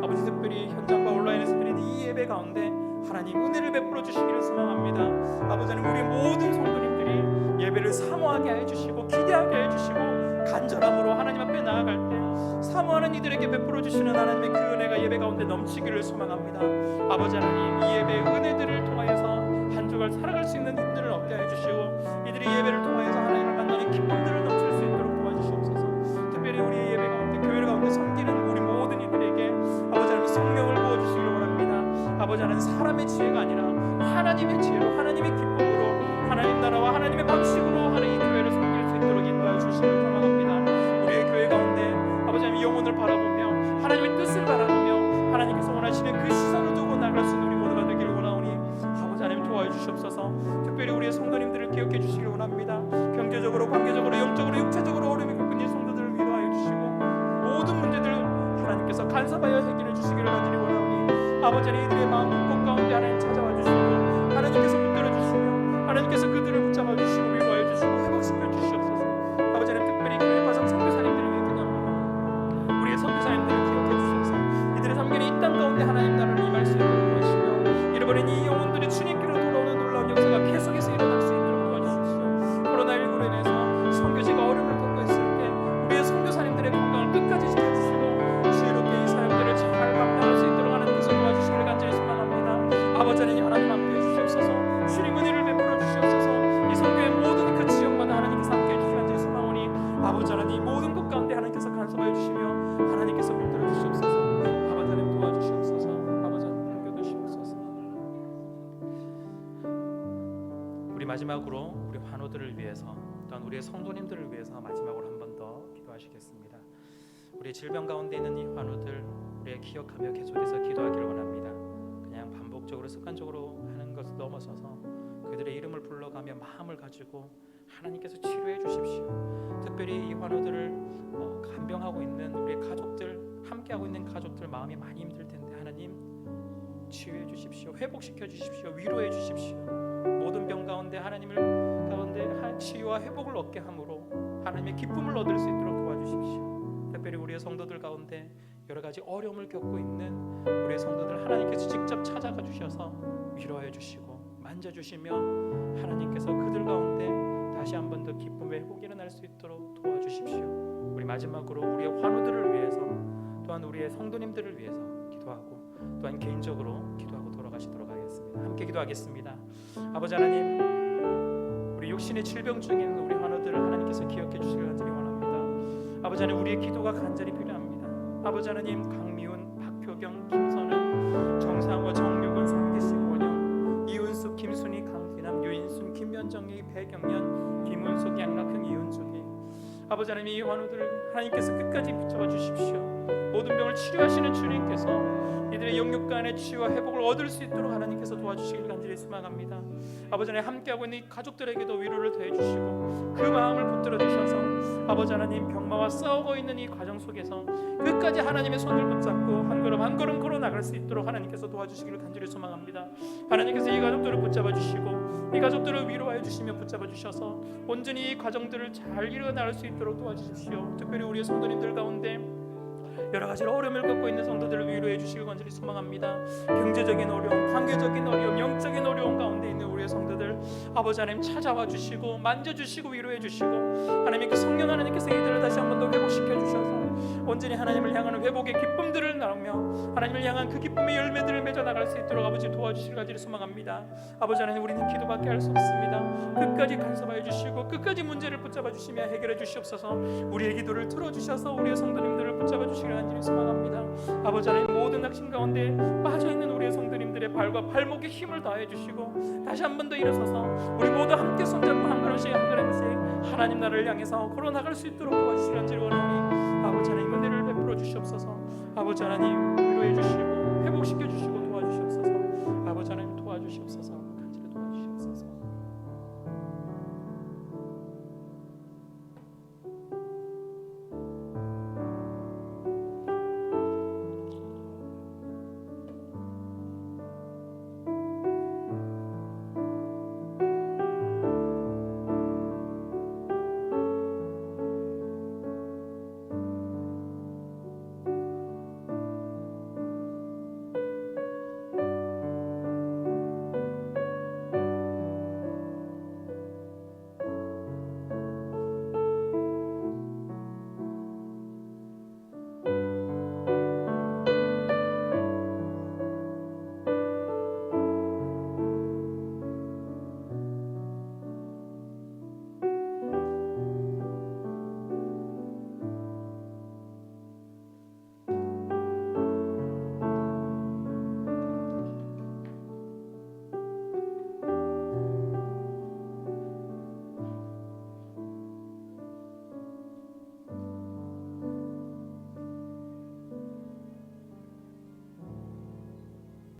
아버지, 특별히 현장과 온라인에서 드리는 이 예배 가운데 하나님 은혜를 베풀어 주시기를 소망합니다. 아버지 하나님, 우리 모든 성도님들이 예배를 사모하게 해주시고 기대하게 해주시고 간절함으로 하나님 앞에 나아갈 때 사모하는 이들에게 베풀어 주시는 하나님의 그 은혜가 예배 가운데 넘치기를 소망합니다. 아버지 하나님, 이 예배의 은혜들을 통하여서 한 주간 살아갈 수 있는 힘들을 얻게 해주시고 이들이 예배를 통하여서 하나님을 만나는 기쁨들을 넘칠 수 있도록 도와주시옵소서. 특별히 우리의 예배 가운데, 교회를 가운데 섬기는 우리 모든 이들에게 아버지 하나님 성령을 부어주시기를 원합니다. 아버지 하나님, 사람의 지혜가 아니라 하나님의 지혜로, 하나님의 기쁨으로, 하나님 나라와 하나님의 방식으로 하나님 이 교회를 섬길 수 있도록 인도하여 주시기를 소망합니다. 우리의 교회 가운데 아버지 하나님 영혼을 바라보며 하나님의 뜻을 바라보며 하나님께서 원하시는 그 시선을 두고 나갈 수 있는 우리 모두가 되기를 원하오니 아버지 하나님 도와주시옵소서. 주셔서 특별히 우리의 성도님들을 기억해 주시기 원합니다. 경제적으로, 관계적으로, 영적으로, 육체적으로 어려움이 겪고 있는 성도들을 위로하여 주시고 모든 문제들 하나님께서 간섭하여 해결해 주시기를 간절히 원하오니 아버지 이들의 마음 곳곳 가운데 하나님 찾아와 주시고 하나님께서 붙들어 주시며 하나님께서 그들을 붙잡아 주시고 위로하여 주시고 회복시켜 주시옵소서. 아버지 하나님 특별히 교회 과정 선교사님들을 위해 기도합니다. 우리의 선교사님들을 기억해 주셔서 이들의 섬기는 이 땅 가운데 하나님 나라를 임할 수 있도록 도와주시며 잃어버린 이 영혼들이 주님께로 돌아오는 놀라운 역사가 계속해서 일어날 수 있도록 도와주십시오. 코로나19로 인해서 선교지가 어려움을 겪고 있을 때 우리의 선교사님들의 건강을 끝까지 지켜주시고 지혜롭게 이 사역들을 잘 감당할 수 있도록 하나님께서 도와주시기를 간절히 소망합니다. 아버지 하나님 하나님 함께 해주시옵소서. 주님 은혜를 베풀어 주시옵소서. 이 선교의 모든 그 지역마다 하나님께서 함께 해주시기 간절히 소망하오니 아버지 하나님 모든 것 가운데 하나님께서 간섭하여 주시며 하나님께서 붙들어 주시옵소서. 아버지 하나님 도와주시옵소서. 아버지 하나님 섬겨주시옵소서. 우리 마지막으로 우리 환우들을 위해서 또한 우리의 성도님들을 위해서 마지막으로 한 번 더 기도하시겠습니다. 우리의 질병 가운데 있는 이 환우들 우리의 기억하며 계속해서 기도하기를 원합니다. 그냥 반복적으로 습관적으로 하는 것을 넘어서서 그들의 이름을 불러가며 마음을 가지고 하나님께서 치료해 주십시오. 특별히 이 환우들을 간병하고 있는 우리의 가족들, 함께하고 있는 가족들 마음이 많이 힘들 텐데 하나님 치유해 주십시오. 회복시켜 주십시오. 위로해 주십시오. 모든 병 가운데 하나님을 가운데 치유와 회복을 얻게 함으로 하나님의 기쁨을 얻을 수 있도록 도와주십시오. 특별히 우리의 성도들 가운데 여러 가지 어려움을 겪고 있는 우리의 성도들 하나님께서 직접 찾아가 주셔서 위로해 주시고 만져주시며 하나님께서 그들 가운데 다시 한 번 더 기쁨의 회복이 일어날 수 있도록 도와주십시오. 우리 마지막으로 우리의 환우들을 위해서 또한 우리의 성도님들을 위해서 기도하고 또한 개인적으로 기도하고 돌아가시도록 하겠습니다. 함께 기도하겠습니다. 아버지 하나님 우리 육신의 질병 중에 있는 우리 환우들을 하나님께서 기억해 주시길 간절히 원합니다. 아버지 하나님 우리의 기도가 간절히 필요합니다. 아버지 하나님 강미훈, 박효경, 김선은, 정상호, 정유근, 성기식, 원영, 이은숙, 김순희, 강기남, 유인순, 김현정희, 배경연, 김은숙, 양락형, 이은숙이 아버지 하나님 이 환우들을 하나님께서 끝까지 붙잡아 주십시오. 모든 병을 치료하시는 주님께서 이들의 영육간의 치유와 회복을 얻을 수 있도록 하나님께서 도와주시길 간절히 소망합니다. 아버지 하나님 함께하고 있는 이 가족들에게도 위로를 더해주시고 그 마음을 붙들어 주셔서 아버지 하나님 병마와 싸우고 있는 이 과정 속에서 끝까지 하나님의 손을 붙잡고 한 걸음 한 걸음 걸어 나갈 수 있도록 하나님께서 도와주시기를 간절히 소망합니다. 하나님께서 이 가족들을 붙잡아 주시고 이 가족들을 위로하여 주시며 붙잡아 주셔서 온전히 이 과정들을 잘 이뤄나갈 수 있도록 도와주십시오. 특별히 우리의 성도님들 가운데 여러 가지 어려움을 겪고 있는 성도들을 위로해 주시길 간절히 소망합니다. 경제적인 어려움, 관계적인 어려움, 영적인 어려움 가운데 있는 우리의 성도들 아버지 하나님 찾아와 주시고 만져주시고 위로해 주시고 하나님께 성령 하나님께서 이들을 다시 한 번 더 회복시켜 주셔서 온전히 하나님을 향하는 회복의 기쁨들을 나누며 하나님을 향한 그 기쁨의 열매들을 맺어 나갈 수 있도록 아버지 도와주시길 간절히 소망합니다. 아버지 하나님 우리는 기도밖에 할 수 없습니다. 끝까지 간섭하여 주시고 끝까지 문제를 붙잡아 주시며 해결해 주시옵소서. 우리의 기도를 들어주셔서 우리의 성도님들을 붙잡아 주시길 간절히 소망합니다. 아버지 하나님 모든 낙심 가운데 빠져있는 우리의 성도님들의 발과 발목에 힘을 다해 주시고 다시 한 번 더 일어서서 우리 모두 함께 손잡고 한 걸음씩 한 걸음씩 하나님 나라를 향해서 걸어나갈 수 있도록 도와주시길 간절히 원하오니 아버지 하나님 은혜를 베풀어 주시옵소서. 아버지 하나님 위로해 주시고 회복시켜 주시옵소서.